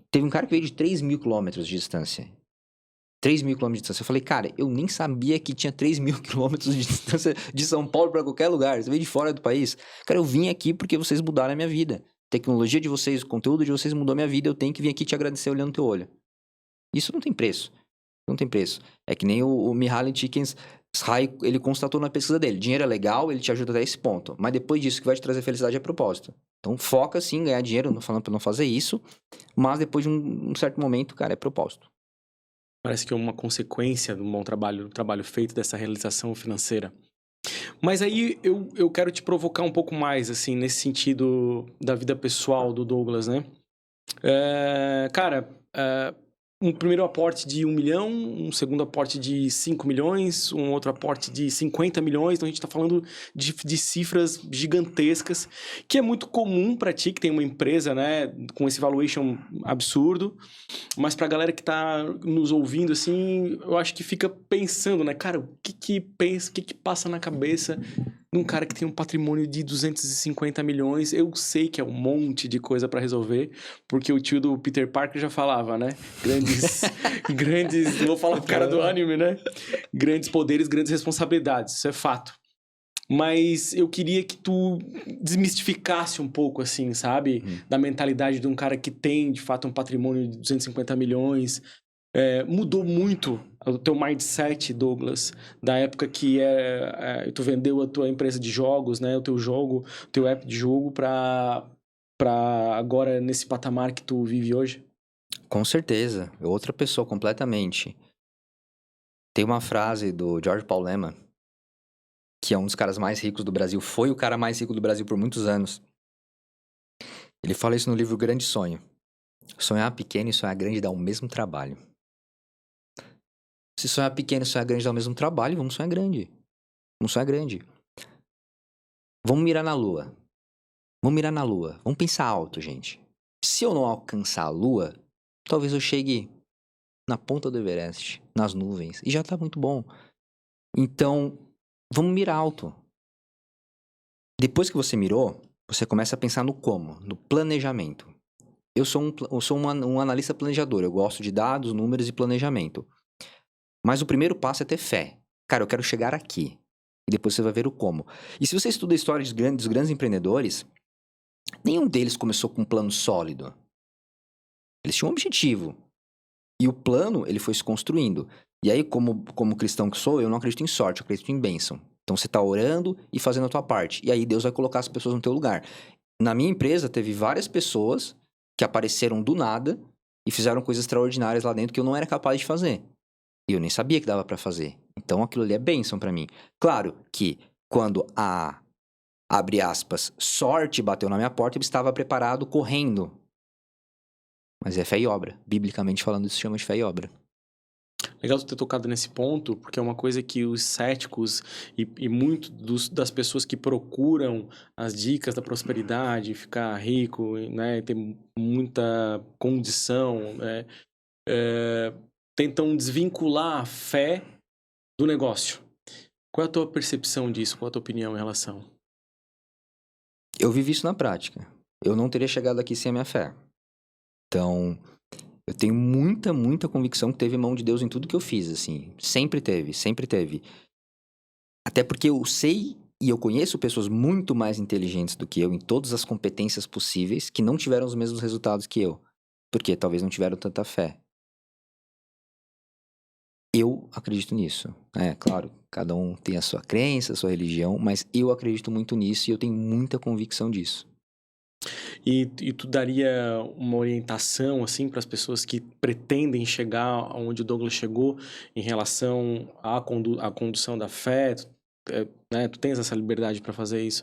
Teve um cara que veio de 3.000 quilômetros de distância. 3.000 quilômetros de distância. Eu falei, cara, eu nem sabia que tinha 3.000 quilômetros de distância de São Paulo para qualquer lugar. Você veio de fora do país. Cara, eu vim aqui porque vocês mudaram a minha vida. A tecnologia de vocês, o conteúdo de vocês mudou a minha vida. Eu tenho que vir aqui te agradecer olhando no teu olho. Isso não tem preço. Não tem preço. É que nem o Mihaly Csikszentmihalyi, ele constatou na pesquisa dele. Dinheiro é legal, ele te ajuda até esse ponto. Mas depois disso, o que vai te trazer felicidade é propósito. Então, foca sim em ganhar dinheiro, não falando para não fazer isso. Mas depois de um certo momento, cara, é propósito. Parece que é uma consequência de um bom trabalho, do trabalho feito dessa realização financeira. Mas aí eu quero te provocar um pouco mais, assim, nesse sentido da vida pessoal do Douglas, né? Um primeiro aporte de 1 milhão, um segundo aporte de 5 milhões, um outro aporte de 50 milhões. Então, a gente está falando de cifras gigantescas, que é muito comum para ti, que tem uma empresa, né, com esse valuation absurdo. Mas para a galera que está nos ouvindo, assim, eu acho que fica pensando, né? Cara, o que passa na cabeça de um cara que tem um patrimônio de 250 milhões? Eu sei que é um monte de coisa para resolver, porque o tio do Peter Parker já falava, né? Grandes, vou falar pro cara do anime, né? Grandes poderes, grandes responsabilidades, isso é fato. Mas eu queria que tu desmistificasse um pouco, assim, sabe? Da mentalidade de um cara que tem, de fato, um patrimônio de 250 milhões. Mudou muito o teu mindset, Douglas, da época que tu vendeu a tua empresa de jogos, né? O teu jogo, o teu app de jogo pra agora nesse patamar que tu vive hoje? Com certeza. É outra pessoa completamente. Tem uma frase do George Paul Lehmann que é um dos caras mais ricos do Brasil, foi o cara mais rico do Brasil por muitos anos. Ele fala isso no livro Grande Sonho. Sonhar pequeno e sonhar grande dá o mesmo trabalho. Se sonhar pequeno e sonhar grande dá o mesmo trabalho, vamos sonhar grande. Vamos sonhar grande. Vamos mirar na lua. Vamos mirar na lua. Vamos pensar alto, gente. Se eu não alcançar a lua, talvez eu chegue na ponta do Everest, nas nuvens, e já tá muito bom. Então, vamos mirar alto. Depois que você mirou, você começa a pensar no como, no planejamento. Eu sou um analista planejador, eu gosto de dados, números e planejamento. Mas o primeiro passo é ter fé. Cara, eu quero chegar aqui. E depois você vai ver o como. E se você estuda a história dos grandes empreendedores, nenhum deles começou com um plano sólido. Eles tinham um objetivo. E o plano, ele foi se construindo. E aí, como cristão que sou, eu não acredito em sorte, eu acredito em bênção. Então, você está orando e fazendo a tua parte. E aí, Deus vai colocar as pessoas no teu lugar. Na minha empresa, teve várias pessoas que apareceram do nada e fizeram coisas extraordinárias lá dentro que eu não era capaz de fazer. E eu nem sabia que dava para fazer. Então, aquilo ali é bênção para mim. Claro que quando a, abre aspas, sorte bateu na minha porta, eu estava preparado correndo. Mas é fé e obra. Biblicamente falando, isso se chama de fé e obra. Legal tu ter tocado nesse ponto, porque é uma coisa que os céticos e muito das pessoas que procuram as dicas da prosperidade, ficar rico, né, ter muita condição, né, tentam desvincular a fé do negócio. Qual é a tua percepção disso? Qual é a tua opinião em relação? Eu vivi isso na prática. Eu não teria chegado aqui sem a minha fé. Então, eu tenho muita convicção que teve mão de Deus em tudo que eu fiz, assim. Sempre teve, sempre teve. Até porque eu sei e eu conheço pessoas muito mais inteligentes do que eu em todas as competências possíveis que não tiveram os mesmos resultados que eu. Porque talvez não tiveram tanta fé. Eu acredito nisso. É, claro, cada um tem a sua crença, a sua religião, mas eu acredito muito nisso e eu tenho muita convicção disso. E tu daria uma orientação, assim, para as pessoas que pretendem chegar onde o Douglas chegou em relação à condução da fé? Né? Tu tens essa liberdade para fazer isso?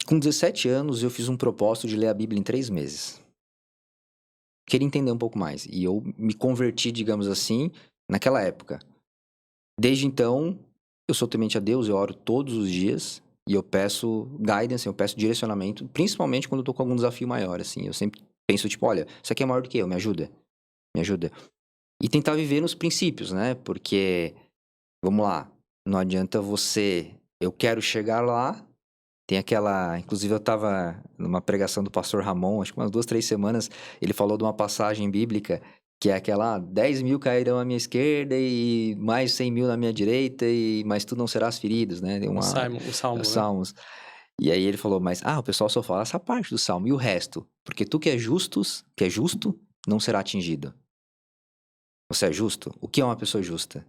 Com 17 anos, eu fiz um propósito de ler a Bíblia em 3 meses. Queria entender um pouco mais. E eu me converti, digamos assim, naquela época. Desde então, eu sou temente a Deus, eu oro todos os dias e eu peço guidance, eu peço direcionamento, principalmente quando eu tô com algum desafio maior, assim. Eu sempre penso, tipo, olha, isso aqui é maior do que eu, me ajuda. Me ajuda. E tentar viver nos princípios, né? Porque, vamos lá, não adianta você... Eu quero chegar lá, tem aquela... Inclusive, eu tava numa pregação do pastor Ramon, acho que umas 2, 3 semanas, ele falou de uma passagem bíblica que é aquela, 10 mil cairão à minha esquerda e mais 100 mil na minha direita, mas tu não serás feridos, né? Tem O Salmo, os né? Salmos. E aí ele falou, mas, o pessoal só fala essa parte do Salmo, e o resto? Porque tu que é justo, não será atingido. Você é justo? O que é uma pessoa justa?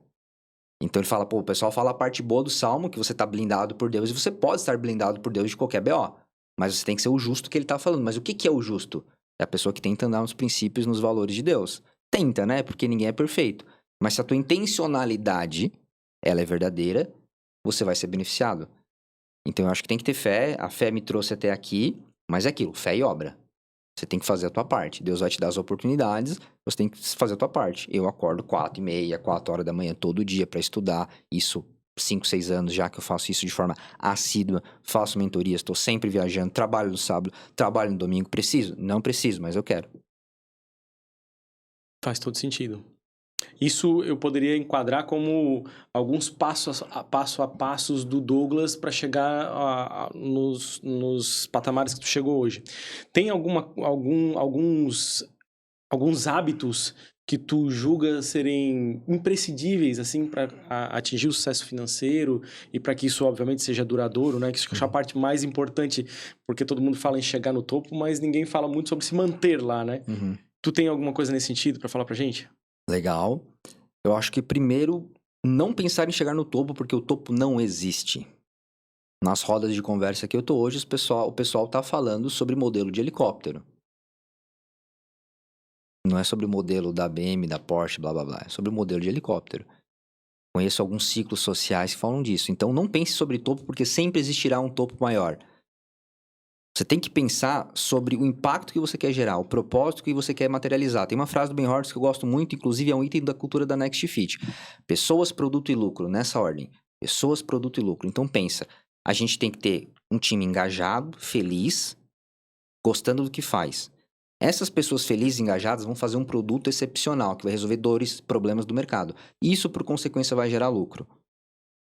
Então ele fala, pô, o pessoal fala a parte boa do Salmo, que você tá blindado por Deus, e você pode estar blindado por Deus de qualquer BO. Mas você tem que ser o justo que ele tá falando. Mas o que é o justo? É a pessoa que tenta andar nos princípios, nos valores de Deus. Tenta, né? Porque ninguém é perfeito. Mas se a tua intencionalidade, ela é verdadeira, você vai ser beneficiado. Então eu acho que tem que ter fé. A fé me trouxe até aqui, mas é aquilo, fé e obra. Você tem que fazer a tua parte. Deus vai te dar as oportunidades, você tem que fazer a tua parte. Eu acordo 4h30, 4 horas da manhã todo dia para estudar. Isso 5, 6 anos já que eu faço isso de forma assídua. Faço mentorias, estou sempre viajando, trabalho no sábado, trabalho no domingo. Preciso? Não preciso, mas eu quero. Faz todo sentido. Isso eu poderia enquadrar como alguns passo a passos do Douglas para chegar nos patamares que tu chegou hoje. Tem alguns hábitos que tu julga serem imprescindíveis assim para atingir o sucesso financeiro e para que isso obviamente seja duradouro, né? Que isso é a parte mais importante, porque todo mundo fala em chegar no topo, mas ninguém fala muito sobre se manter lá, né? Uhum. Tu tem alguma coisa nesse sentido para falar pra gente? Legal. Eu acho que primeiro, não pensar em chegar no topo, porque o topo não existe. Nas rodas de conversa que eu tô hoje, o pessoal tá falando sobre modelo de helicóptero. Não é sobre o modelo da BM, da Porsche, blá blá blá. É sobre o modelo de helicóptero. Conheço alguns ciclos sociais que falam disso. Então, não pense sobre topo, porque sempre existirá um topo maior. Você tem que pensar sobre o impacto que você quer gerar, o propósito que você quer materializar. Tem uma frase do Ben Horowitz que eu gosto muito, inclusive é um item da cultura da Next Fit. Pessoas, produto e lucro, nessa ordem. Pessoas, produto e lucro. Então pensa, a gente tem que ter um time engajado, feliz, gostando do que faz. Essas pessoas felizes e engajadas vão fazer um produto excepcional, que vai resolver dores, problemas do mercado. E isso, por consequência, vai gerar lucro.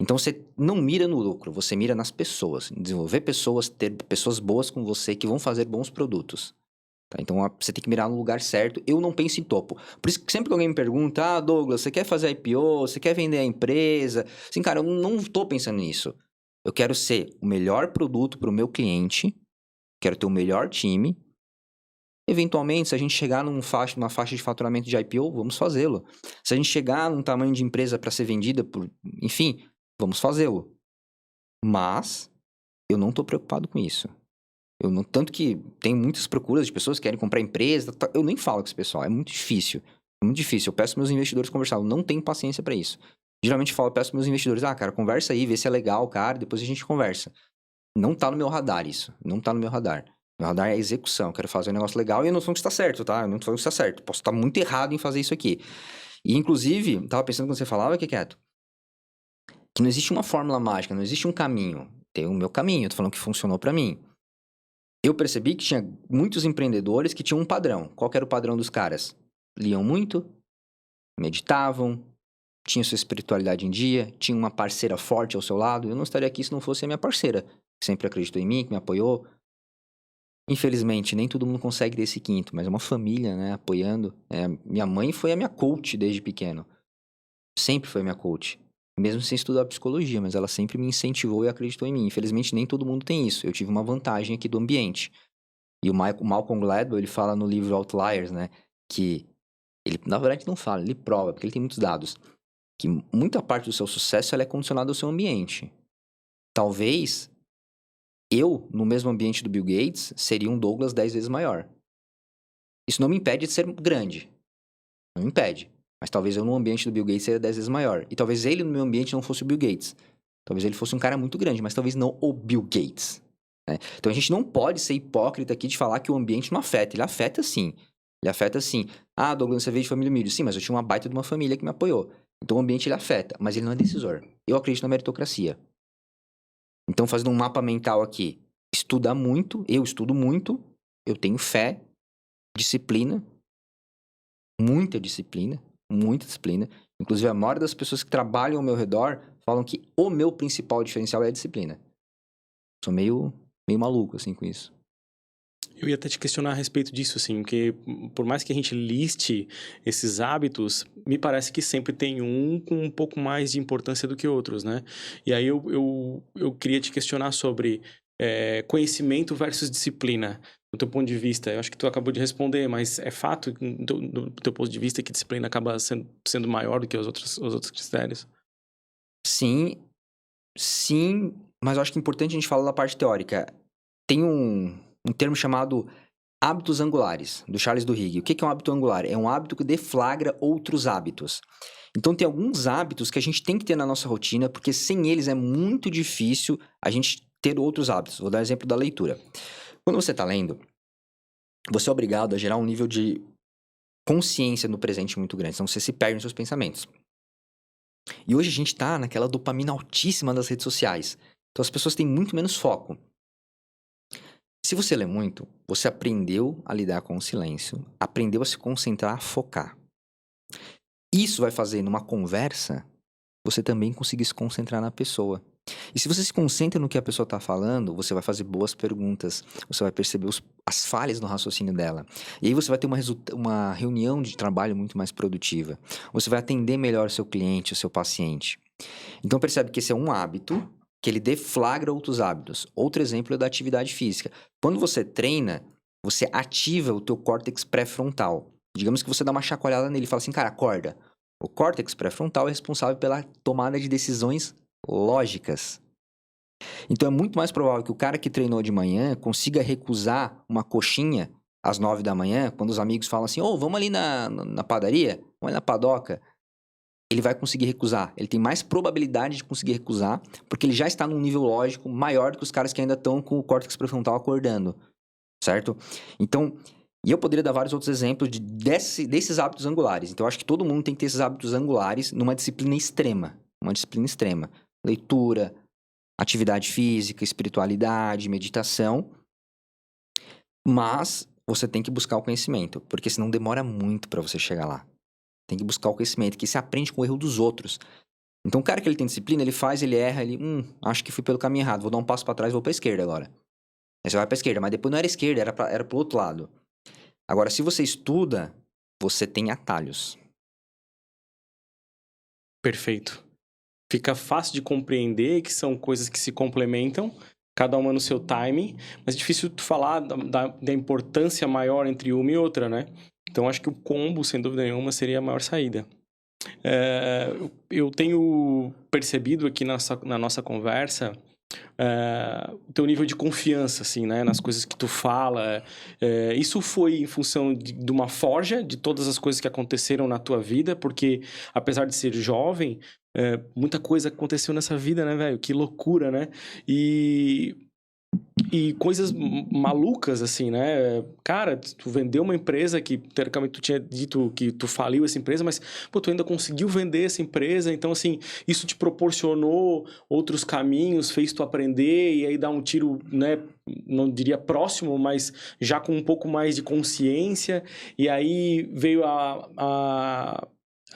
Então, você não mira no lucro, você mira nas pessoas. Em desenvolver pessoas, ter pessoas boas com você que vão fazer bons produtos. Tá? Então, você tem que mirar no lugar certo. Eu não penso em topo. Por isso que sempre que alguém me pergunta, Douglas, você quer fazer IPO? Você quer vender a empresa? Assim, cara, eu não estou pensando nisso. Eu quero ser o melhor produto para o meu cliente, quero ter o melhor time. Eventualmente, se a gente chegar numa faixa de faturamento de IPO, vamos fazê-lo. Se a gente chegar num tamanho de empresa para ser vendida por... Enfim, vamos fazê-lo. Mas eu não estou preocupado com isso. Tanto que tem muitas procuras de pessoas que querem comprar empresa. Eu nem falo com esse pessoal. É muito difícil. É muito difícil. Eu peço meus investidores conversar. Eu não tenho paciência para isso. Geralmente eu peço meus investidores, cara, conversa aí, vê se é legal, cara, depois a gente conversa. Não tá no meu radar isso. Não tá no meu radar. Meu radar é a execução. Eu quero fazer um negócio legal e eu não tô falando que está certo, tá? Eu não tô falando que está certo. Posso estar muito errado em fazer isso aqui. E, inclusive, tava pensando quando você falava, que quieto, que não existe uma fórmula mágica, não existe um caminho. Tem o meu caminho, eu tô falando que funcionou para mim. Eu percebi que tinha muitos empreendedores que tinham um padrão. Qual que era o padrão dos caras? Liam muito, meditavam, tinham sua espiritualidade em dia, tinham uma parceira forte ao seu lado. Eu não estaria aqui se não fosse a minha parceira, que sempre acreditou em mim, que me apoiou. Infelizmente, nem todo mundo consegue ter esse quinto, mas é uma família, né, apoiando. Minha mãe foi a minha coach desde pequeno. Sempre foi a minha coach. Mesmo sem estudar psicologia, mas ela sempre me incentivou e acreditou em mim. Infelizmente, nem todo mundo tem isso. Eu tive uma vantagem aqui do ambiente. E o Malcolm Gladwell, ele fala no livro Outliers, né, que ele, na verdade, não fala, ele prova, porque ele tem muitos dados, que muita parte do seu sucesso ela é condicionada ao seu ambiente. Talvez eu, no mesmo ambiente do Bill Gates, seria um Douglas 10 vezes maior. Isso não me impede de ser grande. Não me impede. Mas talvez eu no ambiente do Bill Gates seria 10 vezes maior. E talvez ele no meu ambiente não fosse o Bill Gates. Talvez ele fosse um cara muito grande, mas talvez não o Bill Gates. Né? Então a gente não pode ser hipócrita aqui de falar que o ambiente não afeta. Ele afeta sim. Ele afeta sim. Ah, Douglas, você veio de família humilde. Sim, mas eu tinha uma baita de uma família que me apoiou. Então o ambiente ele afeta, mas ele não é decisor. Eu acredito na meritocracia. Então, fazendo um mapa mental aqui, estudar muito, eu estudo muito, eu tenho fé, disciplina, muita disciplina, muita disciplina. Inclusive, a maioria das pessoas que trabalham ao meu redor falam que o meu principal diferencial é a disciplina. Sou meio maluco, assim, com isso. Eu ia até te questionar a respeito disso, assim, porque por mais que a gente liste esses hábitos, me parece que sempre tem um com um pouco mais de importância do que outros, né? E aí eu queria te questionar sobre conhecimento versus disciplina, do teu ponto de vista. Eu acho que tu acabou de responder, mas é fato, do teu ponto de vista, que disciplina acaba sendo maior do que os outros critérios? Sim, mas eu acho que é importante a gente falar da parte teórica. Tem um termo chamado hábitos angulares, do Charles Duhigg. O que é um hábito angular? É um hábito que deflagra outros hábitos. Então, tem alguns hábitos que a gente tem que ter na nossa rotina, porque sem eles é muito difícil a gente ter outros hábitos. Vou dar um exemplo da leitura. Quando você está lendo, você é obrigado a gerar um nível de consciência no presente muito grande, senão você se perde nos seus pensamentos. E hoje a gente está naquela dopamina altíssima das redes sociais. Então, as pessoas têm muito menos foco. Se você lê muito, você aprendeu a lidar com o silêncio, aprendeu a se concentrar, a focar. Isso vai fazer numa conversa, você também conseguir se concentrar na pessoa. E se você se concentra no que a pessoa está falando, você vai fazer boas perguntas, você vai perceber as falhas no raciocínio dela. E aí você vai ter uma reunião de trabalho muito mais produtiva. Você vai atender melhor o seu cliente, o seu paciente. Então percebe que esse é um hábito que ele deflagra outros hábitos. Outro exemplo é da atividade física. Quando você treina, você ativa o teu córtex pré-frontal. Digamos que você dá uma chacoalhada nele e fala assim, cara, acorda. O córtex pré-frontal é responsável pela tomada de decisões lógicas. Então é muito mais provável que o cara que treinou de manhã consiga recusar uma coxinha às 9 da manhã, quando os amigos falam assim, vamos ali na padaria, vamos ali na padoca. ele vai conseguir recusar. Ele tem mais probabilidade de conseguir recusar, porque ele já está num nível lógico maior do que os caras que ainda estão com o córtex pré-frontal acordando, certo? Então, e eu poderia dar vários outros exemplos desses hábitos angulares. Então, eu acho que todo mundo tem que ter esses hábitos angulares numa disciplina extrema. Uma disciplina extrema. Leitura, atividade física, espiritualidade, meditação. Mas você tem que buscar o conhecimento, porque senão demora muito para você chegar lá. Tem que buscar o conhecimento, que você aprende com o erro dos outros. Então, o cara que ele tem disciplina, ele faz, ele erra, ele... acho que fui pelo caminho errado, vou dar um passo para trás, vou pra esquerda agora. Aí você vai pra esquerda, mas depois não era esquerda, era pro outro lado. Agora, se você estuda, você tem atalhos. Perfeito. Fica fácil de compreender que são coisas que se complementam, cada uma no seu timing, mas é difícil tu falar da importância maior entre uma e outra, né? Então, acho que o combo, sem dúvida nenhuma, seria a maior saída. Eu tenho percebido aqui na nossa conversa o teu nível de confiança, assim, né? Nas coisas que tu fala. Isso foi em função de uma forja de todas as coisas que aconteceram na tua vida, porque, apesar de ser jovem, muita coisa aconteceu nessa vida, né, velho? Que loucura, né? E coisas malucas, assim, né? Cara, tu vendeu uma empresa que, teoricamente, tu tinha dito que tu faliu essa empresa, mas, pô, tu ainda conseguiu vender essa empresa. Então, assim, isso te proporcionou outros caminhos, fez tu aprender e aí dar um tiro, né? Não diria próximo, mas já com um pouco mais de consciência. E aí veio a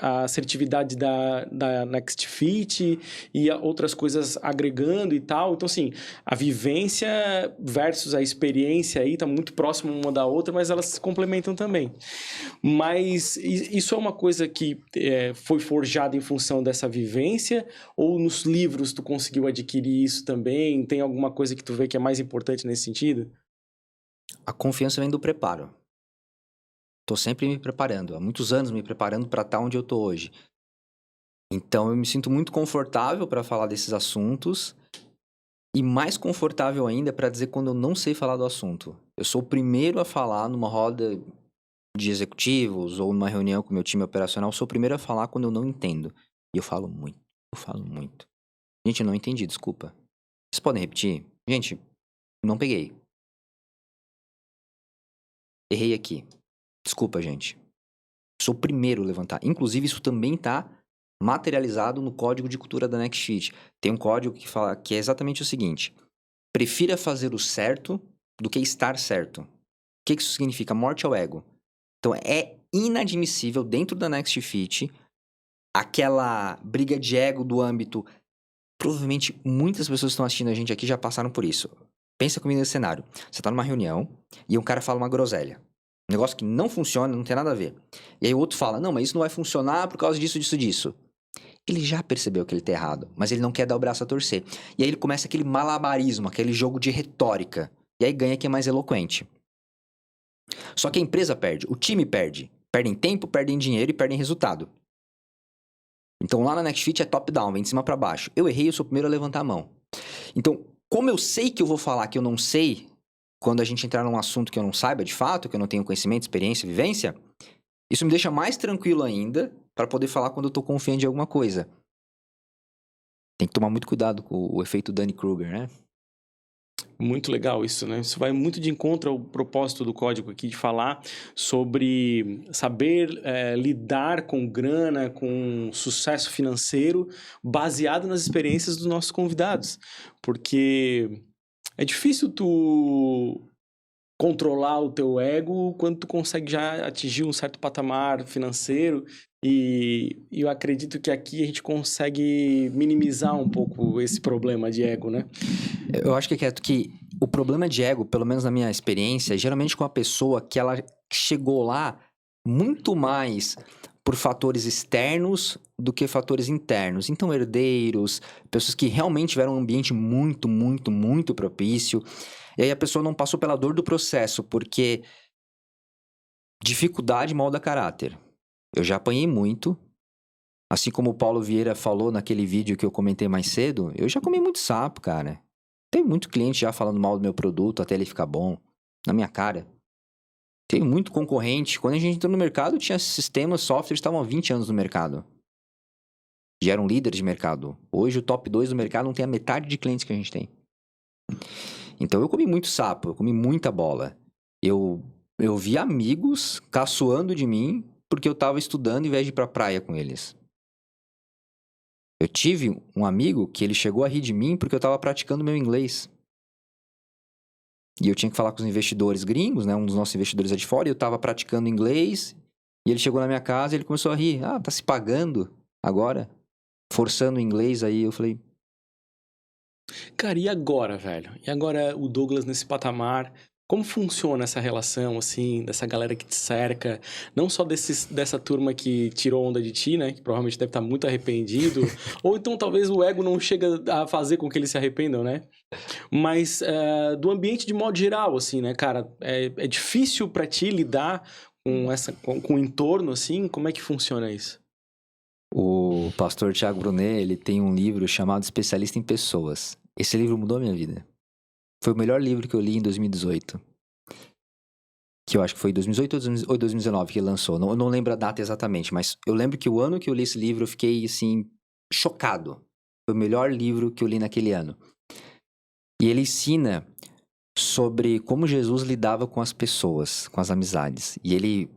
assertividade da Next Fit e outras coisas agregando e tal. Então, assim, a vivência versus a experiência aí tá muito próxima uma da outra, mas elas se complementam também. Mas isso é uma coisa que foi forjada em função dessa vivência, ou nos livros tu conseguiu adquirir isso também? Tem alguma coisa que tu vê que é mais importante nesse sentido? A confiança vem do preparo. Tô sempre me preparando, há muitos anos me preparando para estar onde eu tô hoje. Então eu me sinto muito confortável para falar desses assuntos e mais confortável ainda para dizer quando eu não sei falar do assunto. Eu sou o primeiro a falar numa roda de executivos ou numa reunião com meu time operacional, eu sou o primeiro a falar quando eu não entendo. E eu falo muito, eu falo muito. Gente, eu não entendi, desculpa. Vocês podem repetir? Gente, não peguei. Errei aqui. Desculpa, gente. Sou o primeiro a levantar. Inclusive, isso também está materializado no código de cultura da NextFit. Tem um código que fala que é exatamente o seguinte: prefira fazer o certo do que estar certo. O que isso significa? Morte ao ego. Então, é inadmissível dentro da NextFit aquela briga de ego do âmbito... Provavelmente muitas pessoas que estão assistindo a gente aqui já passaram por isso. Pensa comigo nesse cenário. Você está numa reunião e um cara fala uma groselha. Um negócio que não funciona, não tem nada a ver. E aí o outro fala, não, mas isso não vai funcionar por causa disso, disso, disso. Ele já percebeu que ele tá errado, mas ele não quer dar o braço a torcer. E aí ele começa aquele malabarismo, aquele jogo de retórica. E aí ganha quem é mais eloquente. Só que a empresa perde, o time perde. Perdem tempo, perdem dinheiro e perdem resultado. Então lá na NextFit é top-down, vem de cima para baixo. Eu errei, eu sou o primeiro a levantar a mão. Então, como eu sei que eu vou falar que eu não sei, quando a gente entrar num assunto que eu não saiba de fato, que eu não tenho conhecimento, experiência, vivência, isso me deixa mais tranquilo ainda para poder falar quando eu tô confiante em alguma coisa. Tem que tomar muito cuidado com o efeito Dunning-Kruger, né? Muito legal isso, né? Isso vai muito de encontro ao propósito do código aqui de falar sobre saber lidar com grana, com sucesso financeiro, baseado nas experiências dos nossos convidados. Porque é difícil tu controlar o teu ego quando tu consegue já atingir um certo patamar financeiro, e eu acredito que aqui a gente consegue minimizar um pouco esse problema de ego, né? Eu acho que o problema de ego, pelo menos na minha experiência, é geralmente com a pessoa que ela chegou lá muito mais por fatores externos do que fatores internos. Então, herdeiros, pessoas que realmente tiveram um ambiente muito, muito, muito propício. E aí a pessoa não passou pela dor do processo, porque dificuldade molda caráter. Eu já apanhei muito. Assim como o Paulo Vieira falou naquele vídeo que eu comentei mais cedo, eu já comi muito sapo, cara. Tem muito cliente já falando mal do meu produto até ele ficar bom, na minha cara. Tem muito concorrente. Quando a gente entrou no mercado, tinha sistemas, softwares que estavam há 20 anos no mercado. Já eram líderes de mercado. Hoje o top 2 do mercado não tem a metade de clientes que a gente tem. Então eu comi muito sapo, eu comi muita bola. Eu vi amigos caçoando de mim porque eu tava estudando em vez de ir pra praia com eles. Eu tive um amigo que ele chegou a rir de mim porque eu tava praticando meu inglês. E eu tinha que falar com os investidores gringos, né? Um dos nossos investidores é de fora, e eu tava praticando inglês. E ele chegou na minha casa e ele começou a rir. Ah, tá se pagando agora? Forçando o inglês aí. Eu falei, Cara, e agora, velho? E agora o Douglas nesse patamar? Como funciona essa relação, assim, dessa galera que te cerca? Não só dessa turma que tirou onda de ti, né? Que provavelmente deve estar muito arrependido. Ou então talvez o ego não chega a fazer com que eles se arrependam, né? Mas do ambiente de modo geral, assim, né, cara? É difícil pra ti lidar com o entorno, assim? Como é que funciona isso? o pastor Thiago Brunet, ele tem um livro chamado Especialista em Pessoas. Esse livro mudou a minha vida. Foi o melhor livro que eu li em 2018. Que eu acho que foi 2018 ou 2019 que ele lançou. Eu não lembro a data exatamente, mas eu lembro que o ano que eu li esse livro eu fiquei, assim, chocado. Foi o melhor livro que eu li naquele ano. E ele ensina sobre como Jesus lidava com as pessoas, com as amizades. E ele,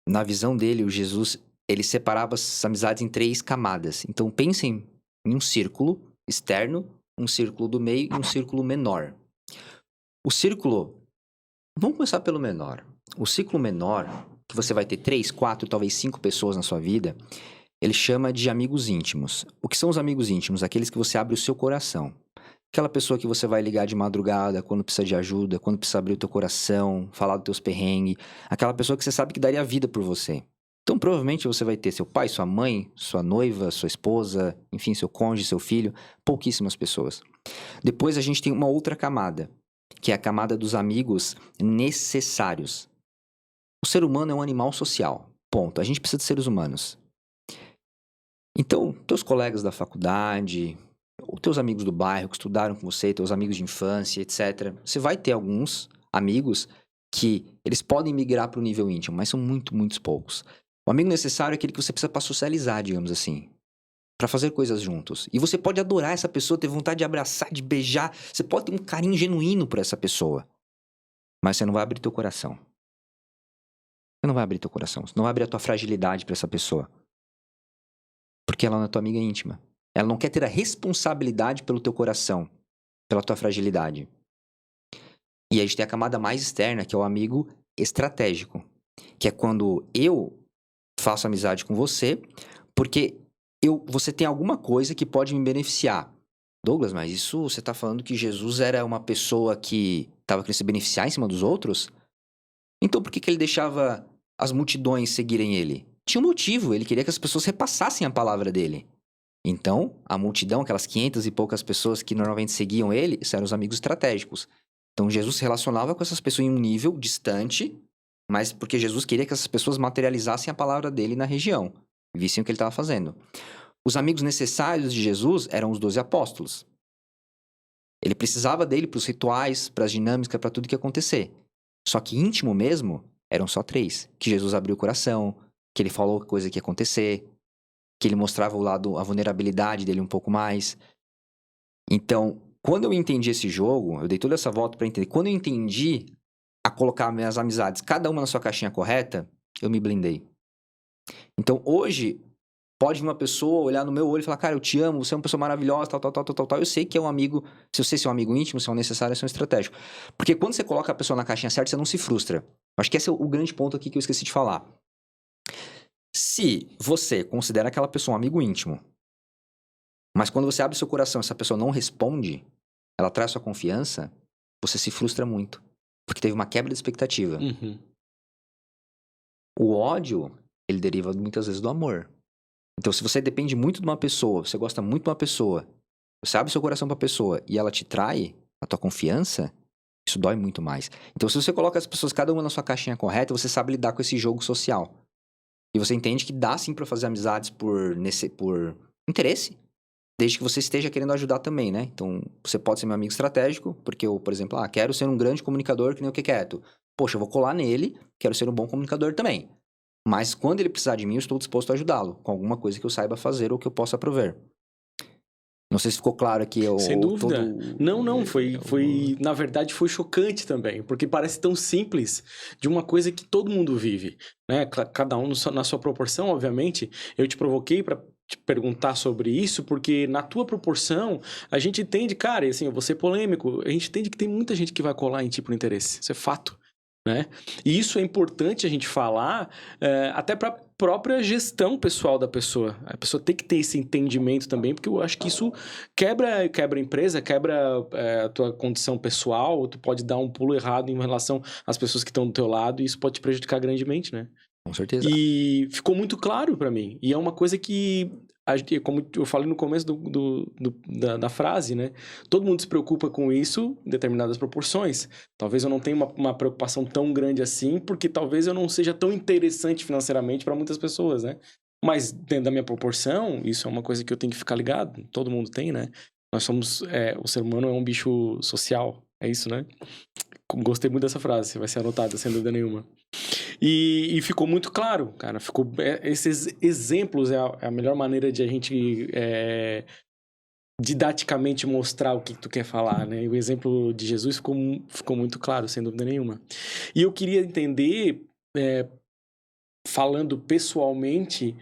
na visão dele, o Jesus, ele separava as amizades em 3 camadas. Então pensem em um círculo externo, um círculo do meio e um círculo menor. O círculo, vamos começar pelo menor. O círculo menor, que você vai ter 3, 4, talvez 5 pessoas na sua vida, ele chama de amigos íntimos. O que são os amigos íntimos? Aqueles que você abre o seu coração. Aquela pessoa que você vai ligar de madrugada quando precisa de ajuda, quando precisa abrir o teu coração, falar dos teus perrengues. Aquela pessoa que você sabe que daria a vida por você. Então, provavelmente você vai ter seu pai, sua mãe, sua noiva, sua esposa, enfim, seu cônjuge, seu filho. Pouquíssimas pessoas. Depois a gente tem uma outra camada, que é a camada dos amigos necessários. O ser humano é um animal social. Ponto. A gente precisa de seres humanos. Então, teus colegas da faculdade, os teus amigos do bairro que estudaram com você, teus amigos de infância, etc. Você vai ter alguns amigos que eles podem migrar para o nível íntimo, mas são muitos poucos. O amigo necessário é aquele que você precisa para socializar, digamos assim, para fazer coisas juntos. E você pode adorar essa pessoa, ter vontade de abraçar, de beijar, você pode ter um carinho genuíno por essa pessoa, mas você não vai abrir teu coração. Você não vai abrir teu coração, você não vai abrir a tua fragilidade para essa pessoa. Porque ela não é tua amiga íntima. Ela não quer ter a responsabilidade pelo teu coração, pela tua fragilidade. E a gente tem a camada mais externa, que é o amigo estratégico. Que é quando eu faço amizade com você, porque você tem alguma coisa que pode me beneficiar. Douglas, mas isso você está falando que Jesus era uma pessoa que estava querendo se beneficiar em cima dos outros? Então por que ele deixava as multidões seguirem ele? Tinha um motivo, ele queria que as pessoas repassassem a palavra dele. Então, a multidão, aquelas 500 e poucas pessoas que normalmente seguiam ele, eram os amigos estratégicos. Então, Jesus se relacionava com essas pessoas em um nível distante, mas porque Jesus queria que essas pessoas materializassem a palavra dele na região, vissem o que ele estava fazendo. Os amigos necessários de Jesus eram os 12 apóstolos. Ele precisava dele para os rituais, para as dinâmicas, para tudo que ia acontecer. Só que íntimo mesmo, eram só 3. Que Jesus abriu o coração, que ele falou coisa que ia acontecer, que ele mostrava o lado, a vulnerabilidade dele um pouco mais. Então, quando eu entendi esse jogo, eu dei toda essa volta para entender. Quando eu entendi a colocar minhas amizades, cada uma na sua caixinha correta, eu me blindei. Então, hoje, pode vir uma pessoa olhar no meu olho e falar, cara, eu te amo, você é uma pessoa maravilhosa, tal. Eu sei que é um amigo, se eu sei se é um amigo íntimo, se é um necessário, se é um estratégico. Porque quando você coloca a pessoa na caixinha certa, você não se frustra. Acho que esse é o grande ponto aqui que eu esqueci de falar. Se você considera aquela pessoa um amigo íntimo, mas quando você abre seu coração e essa pessoa não responde, ela traz sua confiança, você se frustra muito. Porque teve uma quebra de expectativa. Uhum. O ódio, ele deriva muitas vezes do amor. Então, se você depende muito de uma pessoa, você gosta muito de uma pessoa, você abre seu coração pra pessoa e ela te trai, a tua confiança, isso dói muito mais. Então, se você coloca as pessoas, cada uma na sua caixinha correta, você sabe lidar com esse jogo social. E você entende que dá sim pra fazer amizades por interesse, desde que você esteja querendo ajudar também, né? Então, você pode ser meu amigo estratégico, porque eu, por exemplo, quero ser um grande comunicador que nem o Quequeto. Poxa, eu vou colar nele, quero ser um bom comunicador também. Mas quando ele precisar de mim, eu estou disposto a ajudá-lo com alguma coisa que eu saiba fazer ou que eu possa prover. Não sei se ficou claro aqui. Sem dúvida. Não, na verdade, foi chocante também, porque parece tão simples de uma coisa que todo mundo vive, né? Cada um na sua proporção, obviamente. Eu te provoquei para te perguntar sobre isso, porque na tua proporção, a gente entende, cara, e assim, eu vou ser polêmico, a gente entende que tem muita gente que vai colar em ti por interesse. Isso é fato. Né? E isso é importante a gente falar até para a própria gestão pessoal da pessoa. A pessoa tem que ter esse entendimento também, porque eu acho que isso quebra a empresa, quebra a tua condição pessoal, tu pode dar um pulo errado em relação às pessoas que estão do teu lado e isso pode te prejudicar grandemente, né? Com certeza. E ficou muito claro para mim. E é uma coisa que, como eu falei no começo da frase, né? Todo mundo se preocupa com isso em determinadas proporções. Talvez eu não tenha uma preocupação tão grande assim, porque talvez eu não seja tão interessante financeiramente para muitas pessoas, né? Mas dentro da minha proporção, isso é uma coisa que eu tenho que ficar ligado. Todo mundo tem, né? Nós somos... o ser humano é um bicho social. É isso, né? Gostei muito dessa frase. Vai ser anotada, sem dúvida nenhuma. E ficou muito claro, cara. Esses exemplos é a melhor maneira de a gente didaticamente mostrar o que tu quer falar, né? E o exemplo de Jesus ficou muito claro, sem dúvida nenhuma. E eu queria entender, falando pessoalmente,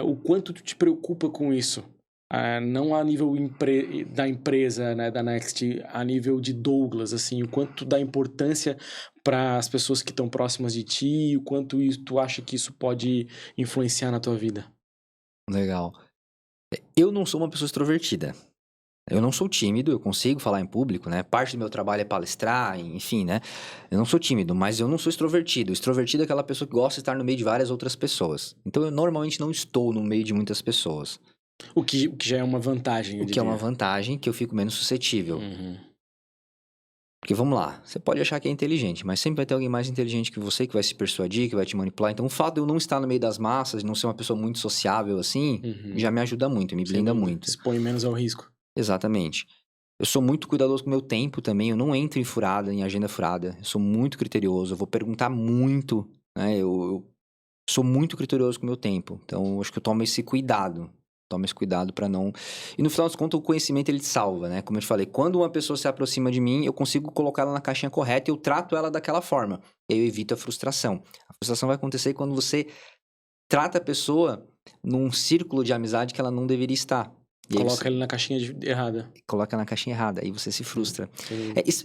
o quanto tu te preocupa com isso. Não a nível da empresa, né, da Next, a nível de Douglas, assim, o quanto tu dá importância para as pessoas que estão próximas de ti, o quanto tu acha que isso pode influenciar na tua vida. Legal. Eu não sou uma pessoa extrovertida. Eu não sou tímido, eu consigo falar em público, né? Parte do meu trabalho é palestrar, enfim, né? Eu não sou tímido, mas eu não sou extrovertido. Extrovertido é aquela pessoa que gosta de estar no meio de várias outras pessoas. Então, eu normalmente não estou no meio de muitas pessoas. O que já é uma vantagem, eu O que é uma diria. vantagem, que eu fico menos suscetível. Uhum. Porque vamos lá, você pode achar que é inteligente, mas sempre vai ter alguém mais inteligente que você, que vai se persuadir, que vai te manipular. Então, o fato de eu não estar no meio das massas, de não ser uma pessoa muito sociável assim, já me ajuda muito, me blinda muito. Expõe menos ao risco. Exatamente. Eu sou muito cuidadoso com o meu tempo também, eu não entro em furada, em agenda furada. Eu sou muito criterioso, eu vou perguntar muito, né? Eu sou muito criterioso com o meu tempo. Então, eu acho que eu tomo esse cuidado. Toma esse cuidado para não... E no final das contas, o conhecimento ele te salva, né? Como eu te falei, quando uma pessoa se aproxima de mim, eu consigo colocar ela na caixinha correta e eu trato ela daquela forma. E aí eu evito a frustração. A frustração vai acontecer quando você trata a pessoa num círculo de amizade que ela não deveria estar. E coloca ele na caixinha errada. Coloca na caixinha errada, aí você se frustra.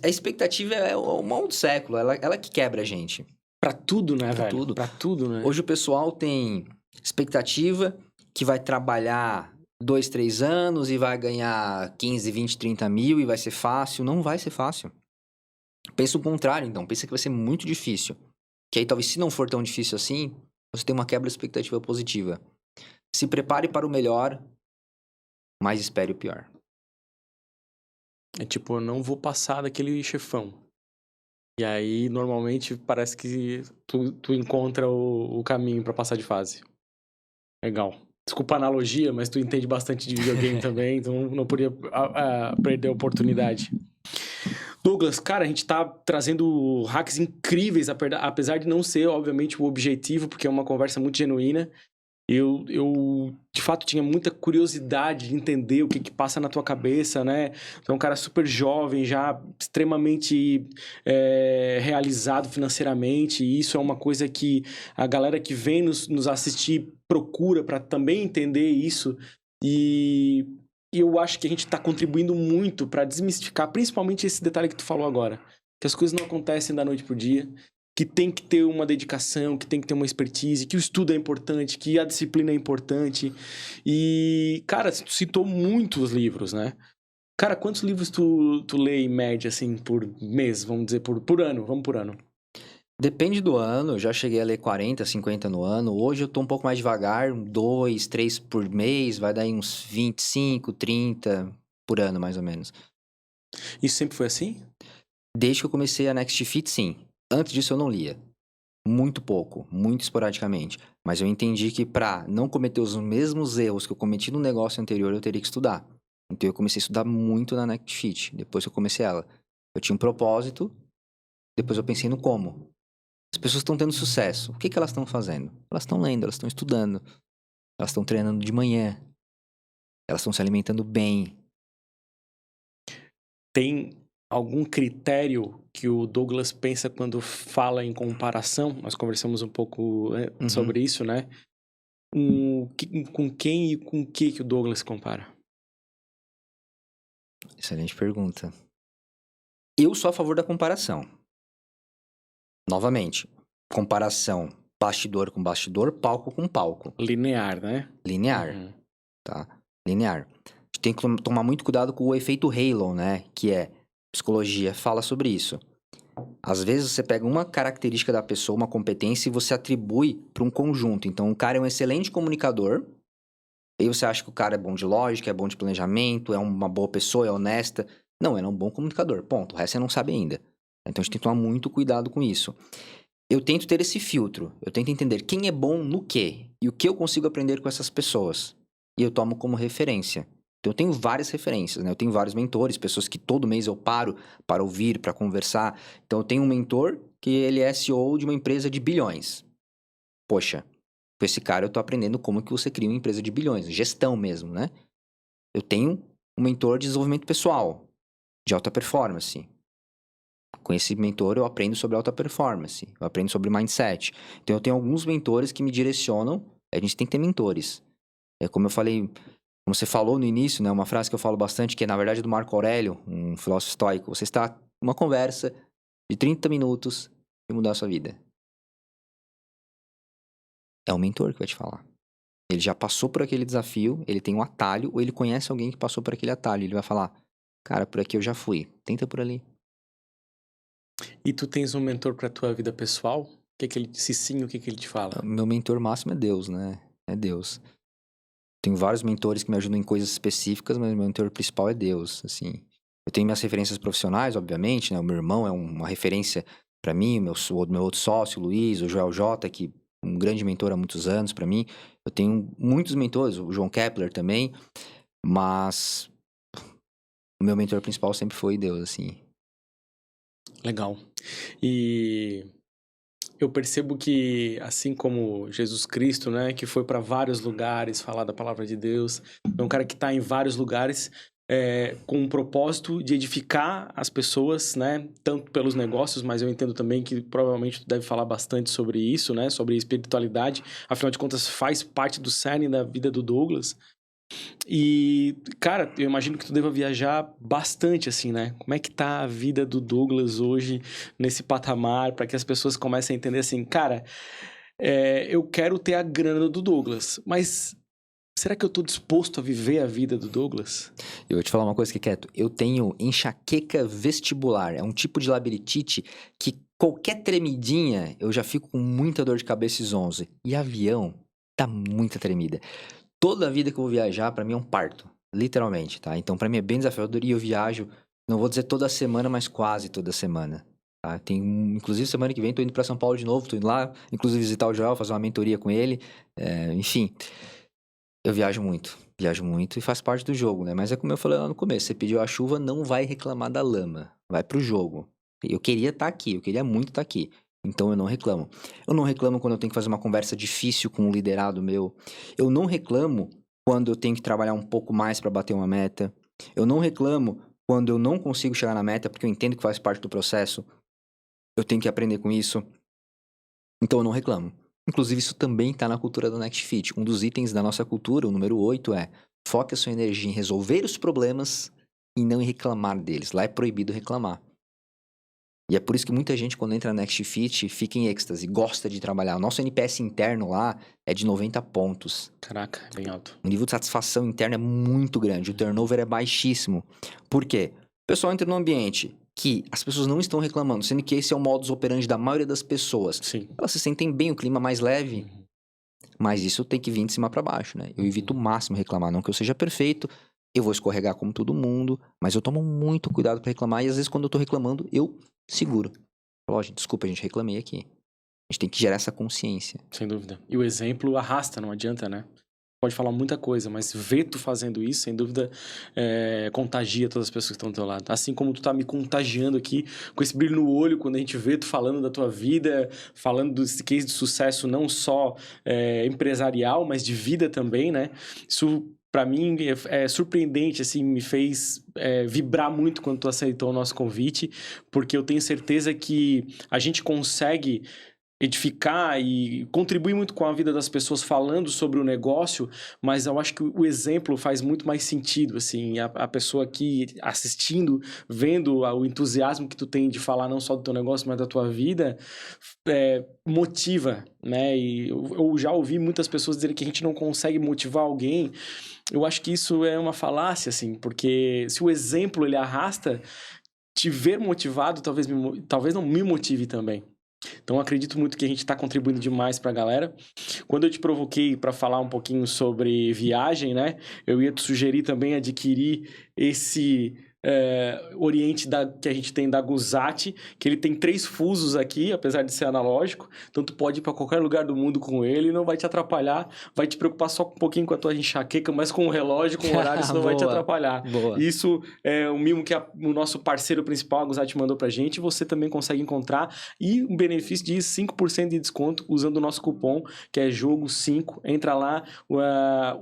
A expectativa é o mal do século, ela que quebra a gente. Pra tudo, né, velho? Tudo. Pra tudo, né? Hoje o pessoal tem expectativa que vai trabalhar 2, 3 anos e vai ganhar 15, 20, 30 mil e vai ser fácil. Não vai ser fácil. Pensa o contrário, então. Pensa que vai ser muito difícil. Que aí talvez se não for tão difícil assim, você tem uma quebra de expectativa positiva. Se prepare para o melhor, mas espere o pior. É tipo, eu não vou passar daquele chefão. E aí, normalmente, parece que tu encontra o caminho pra passar de fase. Legal. Desculpa a analogia, mas tu entende bastante de videogame também, então não podia perder a oportunidade. Douglas, cara, a gente tá trazendo hacks incríveis, apesar de não ser, obviamente, o objetivo, porque é uma conversa muito genuína. Eu de fato, tinha muita curiosidade de entender o que passa na tua cabeça, né? Tu é um cara super jovem, já extremamente realizado financeiramente, e isso é uma coisa que a galera que vem nos assistir procura para também entender isso. E eu acho que a gente está contribuindo muito para desmistificar, principalmente esse detalhe que tu falou agora, que as coisas não acontecem da noite pro dia, que tem que ter uma dedicação, que tem que ter uma expertise, que o estudo é importante, que a disciplina é importante. E, cara, tu citou muitos livros, né? Cara, quantos livros tu lê em média, assim, por mês, vamos dizer, por ano? Vamos por ano. Depende do ano, eu já cheguei a ler 40, 50 no ano. Hoje eu tô um pouco mais devagar, 2, 3 por mês, vai dar uns 25, 30 por ano, mais ou menos. Isso sempre foi assim? Desde que eu comecei a Next Fit, sim. Antes disso eu não lia. Muito pouco, muito esporadicamente. Mas eu entendi que para não cometer os mesmos erros que eu cometi no negócio anterior, eu teria que estudar. Então eu comecei a estudar muito na Next Fit, depois que eu comecei ela. Eu tinha um propósito, depois eu pensei no como. As pessoas estão tendo sucesso. O que que elas estão fazendo? Elas estão lendo, elas estão estudando, elas estão treinando de manhã, elas estão se alimentando bem. Tem algum critério que o Douglas pensa quando fala em comparação? Nós conversamos um pouco sobre isso, né? Com quem e com o que o Douglas compara? Excelente pergunta. Eu sou a favor da comparação. Novamente, comparação bastidor com bastidor, palco com palco. Linear, né? Linear, tá? Linear. A gente tem que tomar muito cuidado com o efeito Halo, né? Que é, psicologia fala sobre isso. Às vezes você pega uma característica da pessoa, uma competência, e você atribui para um conjunto. Então, o cara é um excelente comunicador, aí você acha que o cara é bom de lógica, é bom de planejamento, é uma boa pessoa, é honesta. Não, ele é um bom comunicador, ponto. O resto você não sabe ainda. Então, a gente tem que tomar muito cuidado com isso. Eu tento ter esse filtro, eu tento entender quem é bom no quê e o que eu consigo aprender com essas pessoas. E eu tomo como referência. Então, eu tenho várias referências, né? Eu tenho vários mentores, pessoas que todo mês eu paro para ouvir, para conversar. Então, eu tenho um mentor que ele é CEO de uma empresa de bilhões. Poxa, com esse cara eu tô aprendendo como que você cria uma empresa de bilhões, gestão mesmo, né? Eu tenho um mentor de desenvolvimento pessoal, de alta performance. Com esse mentor eu aprendo sobre alta performance, eu aprendo sobre mindset. Então eu tenho alguns mentores que me direcionam, a gente tem que ter mentores. É como eu falei, como você falou no início, né, uma frase que eu falo bastante, que é na verdade do Marco Aurélio, um filósofo estoico. Você está numa conversa de 30 minutos e mudar a sua vida. É o mentor que vai te falar. Ele já passou por aquele desafio, ele tem um atalho, ou ele conhece alguém que passou por aquele atalho. Ele vai falar, cara, por aqui eu já fui, tenta por ali. E tu tens um mentor pra tua vida pessoal? O que que ele, se sim, o que que ele te fala? Meu mentor máximo é Deus, né? É Deus. Tenho vários mentores que me ajudam em coisas específicas, mas meu mentor principal é Deus, assim. Eu tenho minhas referências profissionais, obviamente, né? O meu irmão é uma referência pra mim, meu outro sócio, o Luiz, o Joel J, que é um grande mentor há muitos anos pra mim. Eu tenho muitos mentores, o João Kepler também, mas o meu mentor principal sempre foi Deus, assim. Legal. E eu percebo que, assim como Jesus Cristo, né, que foi para vários lugares falar da palavra de Deus, é um cara que está em vários lugares com um propósito de edificar as pessoas, né, tanto pelos negócios, mas eu entendo também que provavelmente tu deve falar bastante sobre isso, né, sobre espiritualidade, afinal de contas faz parte do cerne da vida do Douglas. E, cara, eu imagino que tu deva viajar bastante, assim, né? Como é que tá a vida do Douglas hoje, nesse patamar, para que as pessoas comecem a entender assim, cara, eu quero ter a grana do Douglas, mas será que eu tô disposto a viver a vida do Douglas? Eu vou te falar uma coisa, que quieto. Eu tenho enxaqueca vestibular. É um tipo de labirintite que qualquer tremidinha eu já fico com muita dor de cabeça e zonze. E avião dá muita tremida. Toda a vida que eu vou viajar, pra mim é um parto. Literalmente, tá? Então, pra mim é bem desafiador e eu viajo, não vou dizer toda semana, mas quase toda semana. Tá? Inclusive, semana que vem tô indo pra São Paulo de novo, tô indo lá, inclusive visitar o Joel, fazer uma mentoria com ele. Enfim, eu viajo muito e faz parte do jogo, né? Mas é como eu falei lá no começo, você pediu a chuva, não vai reclamar da lama, vai pro jogo. Eu queria estar aqui, eu queria muito estar aqui, então eu não reclamo. Eu não reclamo quando eu tenho que fazer uma conversa difícil com um liderado meu. Eu não reclamo quando eu tenho que trabalhar um pouco mais para bater uma meta. Eu não reclamo quando eu não consigo chegar na meta, porque eu entendo que faz parte do processo. Eu tenho que aprender com isso. Então eu não reclamo. Inclusive, isso também está na cultura da NextFit. Um dos itens da nossa cultura, o número 8, é foque a sua energia em resolver os problemas e não em reclamar deles. Lá é proibido reclamar. E é por isso que muita gente, quando entra na NextFit, fica em êxtase, gosta de trabalhar. O nosso NPS interno lá é de 90 pontos. Caraca, bem alto. O nível de satisfação interna é muito grande, o turnover é baixíssimo. Por quê? O pessoal entra num ambiente que as pessoas não estão reclamando, sendo que esse é o modus operandi da maioria das pessoas. Sim. Elas se sentem bem, o clima mais leve, mas isso tem que vir de cima para baixo, né? Eu evito o máximo reclamar, não que eu seja perfeito, eu vou escorregar como todo mundo, mas eu tomo muito cuidado para reclamar e às vezes quando eu tô reclamando, eu seguro. Falo, gente, desculpa, a gente reclamei aqui. A gente tem que gerar essa consciência. Sem dúvida. E o exemplo arrasta, não adianta, né? pode falar muita coisa, mas ver tu fazendo isso, sem dúvida, contagia todas as pessoas que estão do teu lado. Assim como tu tá me contagiando aqui, com esse brilho no olho, quando a gente vê tu falando da tua vida, falando desse case de sucesso, não só empresarial, mas de vida também, né? Isso, para mim, é surpreendente, assim, me fez vibrar muito quando tu aceitou o nosso convite, porque eu tenho certeza que a gente consegue edificar e contribuir muito com a vida das pessoas falando sobre o negócio, mas eu acho que o exemplo faz muito mais sentido, assim, a pessoa aqui assistindo, vendo o entusiasmo que tu tem de falar não só do teu negócio, mas da tua vida, motiva, né? E eu já ouvi muitas pessoas dizerem que a gente não consegue motivar alguém. Eu acho que isso é uma falácia, assim, porque se o exemplo ele arrasta, te ver motivado talvez não me motive também. Então, eu acredito muito que a gente está contribuindo demais para a galera. Quando eu te provoquei para falar um pouquinho sobre viagem, né? Eu ia te sugerir também adquirir esse Oriente que a gente tem da Guzati, que ele tem 3 fusos aqui, apesar de ser analógico. Então, tu pode ir para qualquer lugar do mundo com ele, não vai te atrapalhar. Vai te preocupar só um pouquinho com a tua enxaqueca, mas com o relógio, com o horário, isso não vai te atrapalhar. Boa. Isso é um mimo que o nosso parceiro principal, a Guzati, mandou pra gente. Você também consegue encontrar. E um benefício de 5% de desconto usando o nosso cupom, que é JOGO5. Entra lá,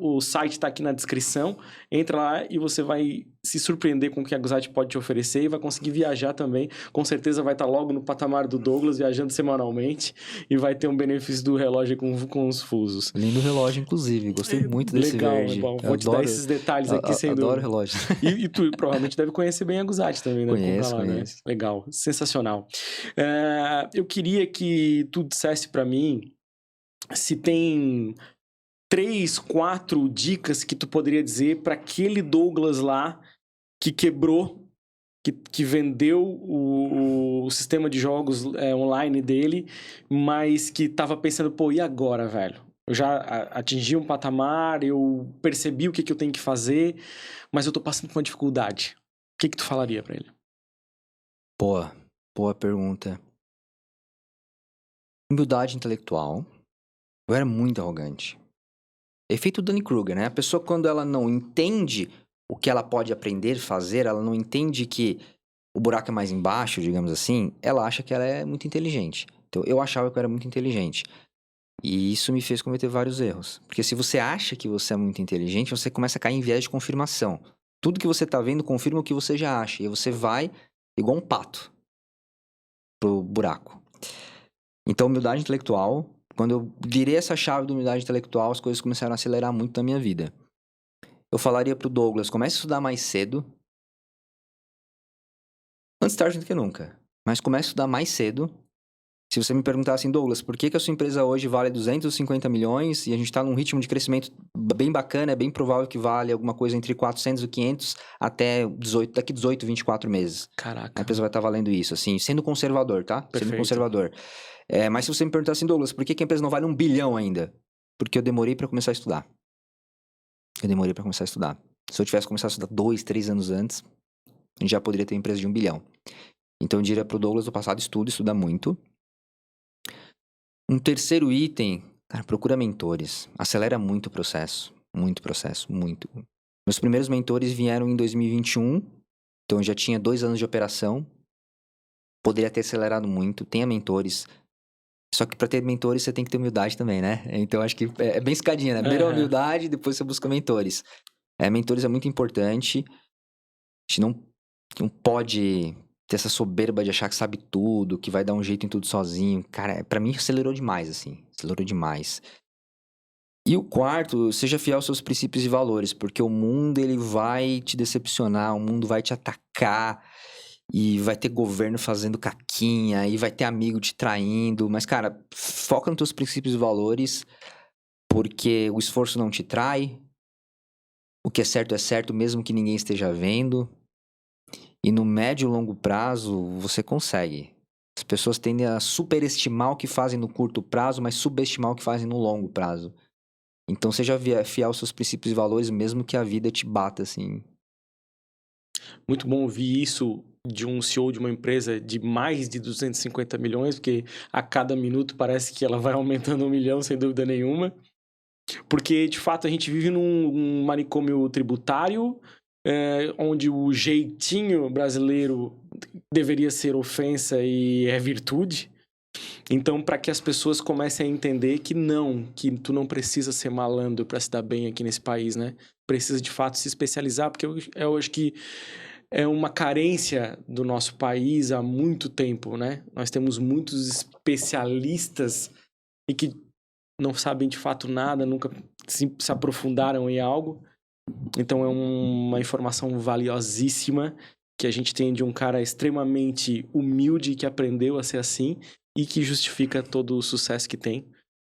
o site tá aqui na descrição. Entra lá e você vai se surpreender com o que a Guzati pode te oferecer e vai conseguir viajar também. Com certeza vai estar logo no patamar do Douglas, viajando semanalmente, e vai ter um benefício do relógio com os fusos. Lindo relógio, inclusive. Gostei muito desse verde. Legal, vou te dar esses detalhes aqui, sem dúvida. Adoro relógio. E tu provavelmente deve conhecer bem a Guzati também, né? Conheço. Né? Legal, sensacional. Eu queria que tu dissesse para mim se tem 3, 4 dicas que tu poderia dizer para aquele Douglas lá que quebrou, que vendeu o sistema de jogos online dele, mas que tava pensando, pô, e agora, velho? Eu já atingi um patamar, eu percebi o que eu tenho que fazer, mas eu tô passando por uma dificuldade. O que tu falaria para ele? Boa pergunta. Humildade intelectual. Eu era muito arrogante. Efeito Dunning-Kruger, né? A pessoa, quando ela não entende o que ela pode aprender, fazer, ela não entende que o buraco é mais embaixo, digamos assim, ela acha que ela é muito inteligente. Então, eu achava que eu era muito inteligente. E isso me fez cometer vários erros. Porque se você acha que você é muito inteligente, você começa a cair em viés de confirmação. Tudo que você tá vendo confirma o que você já acha. E você vai igual um pato pro buraco. Então, humildade intelectual. Quando eu virei essa chave da humildade intelectual, as coisas começaram a acelerar muito na minha vida. Eu falaria pro Douglas, comece a estudar mais cedo. Antes tarde do que nunca. Mas comece a estudar mais cedo. Se você me perguntar assim, Douglas, por que a sua empresa hoje vale 250 milhões e a gente está num ritmo de crescimento bem bacana, é bem provável que vale alguma coisa entre 400 e 500 até daqui 18, 24 meses. Caraca. A empresa vai estar valendo isso, assim, sendo conservador, tá? Perfeito. Sendo conservador. Mas se você me perguntar assim, Douglas, por que a empresa não vale 1 bilhão ainda? Porque eu demorei para começar a estudar. Se eu tivesse começado a estudar 2, 3 anos antes, a gente já poderia ter uma empresa de 1 bilhão. Então eu diria pro Douglas do passado, estuda muito. Um terceiro item, cara, procura mentores. Acelera muito o processo. Muito. Meus primeiros mentores vieram em 2021, então eu já tinha 2 anos de operação. Poderia ter acelerado muito. Tenha mentores. Só que para ter mentores você tem que ter humildade também, né? Então acho que é bem escadinha, né? Primeiro a humildade, depois você busca mentores. Mentores é muito importante. A gente não pode ter essa soberba de achar que sabe tudo, que vai dar um jeito em tudo sozinho. Cara, pra mim acelerou demais, assim. Acelerou demais. E o quarto, seja fiel aos seus princípios e valores, porque o mundo, ele vai te decepcionar, o mundo vai te atacar, e vai ter governo fazendo caquinha, e vai ter amigo te traindo. Mas, cara, foca nos teus princípios e valores, porque o esforço não te trai, o que é certo, mesmo que ninguém esteja vendo. E no médio e longo prazo, você consegue. As pessoas tendem a superestimar o que fazem no curto prazo, mas subestimar o que fazem no longo prazo. Então, seja fiel aos seus princípios e valores, mesmo que a vida te bata, assim. Muito bom ouvir isso de um CEO de uma empresa de mais de 250 milhões, porque a cada minuto parece que ela vai aumentando 1 milhão, sem dúvida nenhuma. Porque, de fato, a gente vive num manicômio tributário, onde o jeitinho brasileiro deveria ser ofensa e é virtude. Então, para que as pessoas comecem a entender que tu não precisa ser malandro para se dar bem aqui nesse país, né? Precisa, de fato, se especializar, porque eu acho que é uma carência do nosso país há muito tempo, né? Nós temos muitos especialistas e que não sabem de fato nada, nunca se aprofundaram em algo. Então é uma informação valiosíssima que a gente tem de um cara extremamente humilde que aprendeu a ser assim e que justifica todo o sucesso que tem.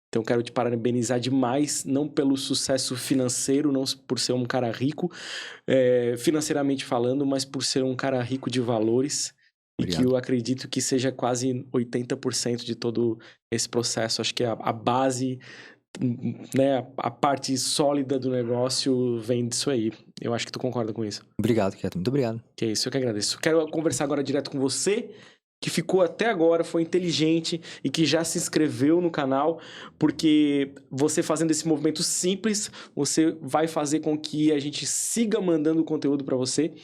Então quero te parabenizar demais, não pelo sucesso financeiro, não por ser um cara rico, financeiramente falando, mas por ser um cara rico de valores. Obrigado. E que eu acredito que seja quase 80% de todo esse processo. Acho que a base, né, a parte sólida do negócio vem disso aí. Eu acho que tu concorda com isso. Obrigado, Keto. Muito obrigado. Que é isso, eu que agradeço. Quero conversar agora direto com você, que ficou até agora, foi inteligente e que já se inscreveu no canal, porque você fazendo esse movimento simples, você vai fazer com que a gente siga mandando conteúdo para você.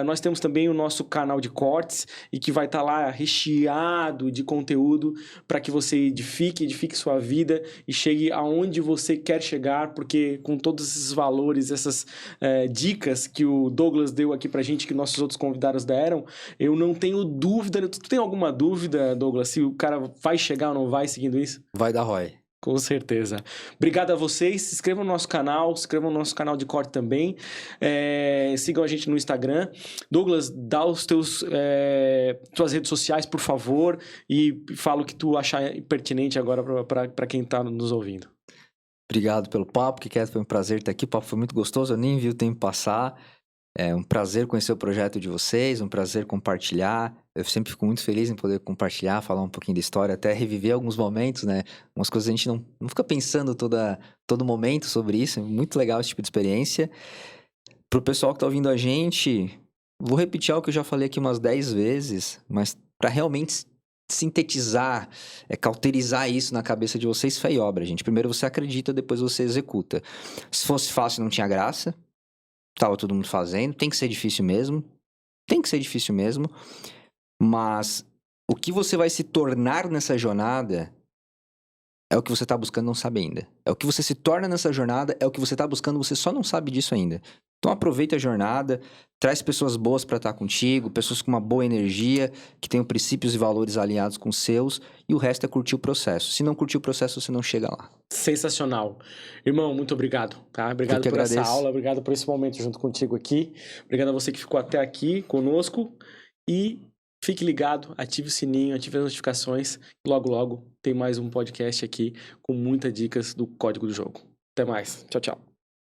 Nós temos também o nosso canal de cortes e que vai estar lá recheado de conteúdo para que você edifique sua vida e chegue aonde você quer chegar, porque com todos esses valores, essas dicas que o Douglas deu aqui pra gente, que nossos outros convidados deram, eu não tenho dúvida. Tu tem alguma dúvida, Douglas, se o cara vai chegar ou não vai seguindo isso? Vai dar ROI. Com certeza. Obrigado a vocês. Se inscrevam no nosso canal, se inscrevam no nosso canal de corte também. Sigam a gente no Instagram. Douglas, dá os tuas redes sociais, por favor, e fala o que tu achar pertinente agora para quem tá nos ouvindo. Obrigado pelo papo, que foi um prazer estar aqui. O papo foi muito gostoso, eu nem vi o tempo passar. É um prazer conhecer o projeto de vocês, um prazer compartilhar. Eu sempre fico muito feliz em poder compartilhar, falar um pouquinho da história, até reviver alguns momentos, né? Umas coisas a gente não fica pensando todo momento sobre isso. É muito legal esse tipo de experiência. Pro pessoal que tá ouvindo a gente, vou repetir algo que eu já falei aqui umas 10 vezes, mas para realmente sintetizar, cauterizar isso na cabeça de vocês, fé e obra, gente. Primeiro você acredita, depois você executa. Se fosse fácil, não tinha graça. Tava todo mundo fazendo, tem que ser difícil mesmo, mas o que você vai se tornar nessa jornada é o que você tá buscando, não sabe ainda. É o que você se torna nessa jornada, é o que você tá buscando, você só não sabe disso ainda. Então aproveita a jornada, traz pessoas boas para estar contigo, pessoas com uma boa energia, que tenham princípios e valores alinhados com os seus, e o resto é curtir o processo. Se não curtir o processo, você não chega lá. Sensacional. Irmão, muito obrigado, tá? Obrigado por essa aula, obrigado por esse momento junto contigo aqui. Obrigado a você que ficou até aqui conosco. E fique ligado, ative o sininho, ative as notificações. Logo, logo tem mais um podcast aqui com muitas dicas do Código do Jogo. Até mais. Tchau, tchau.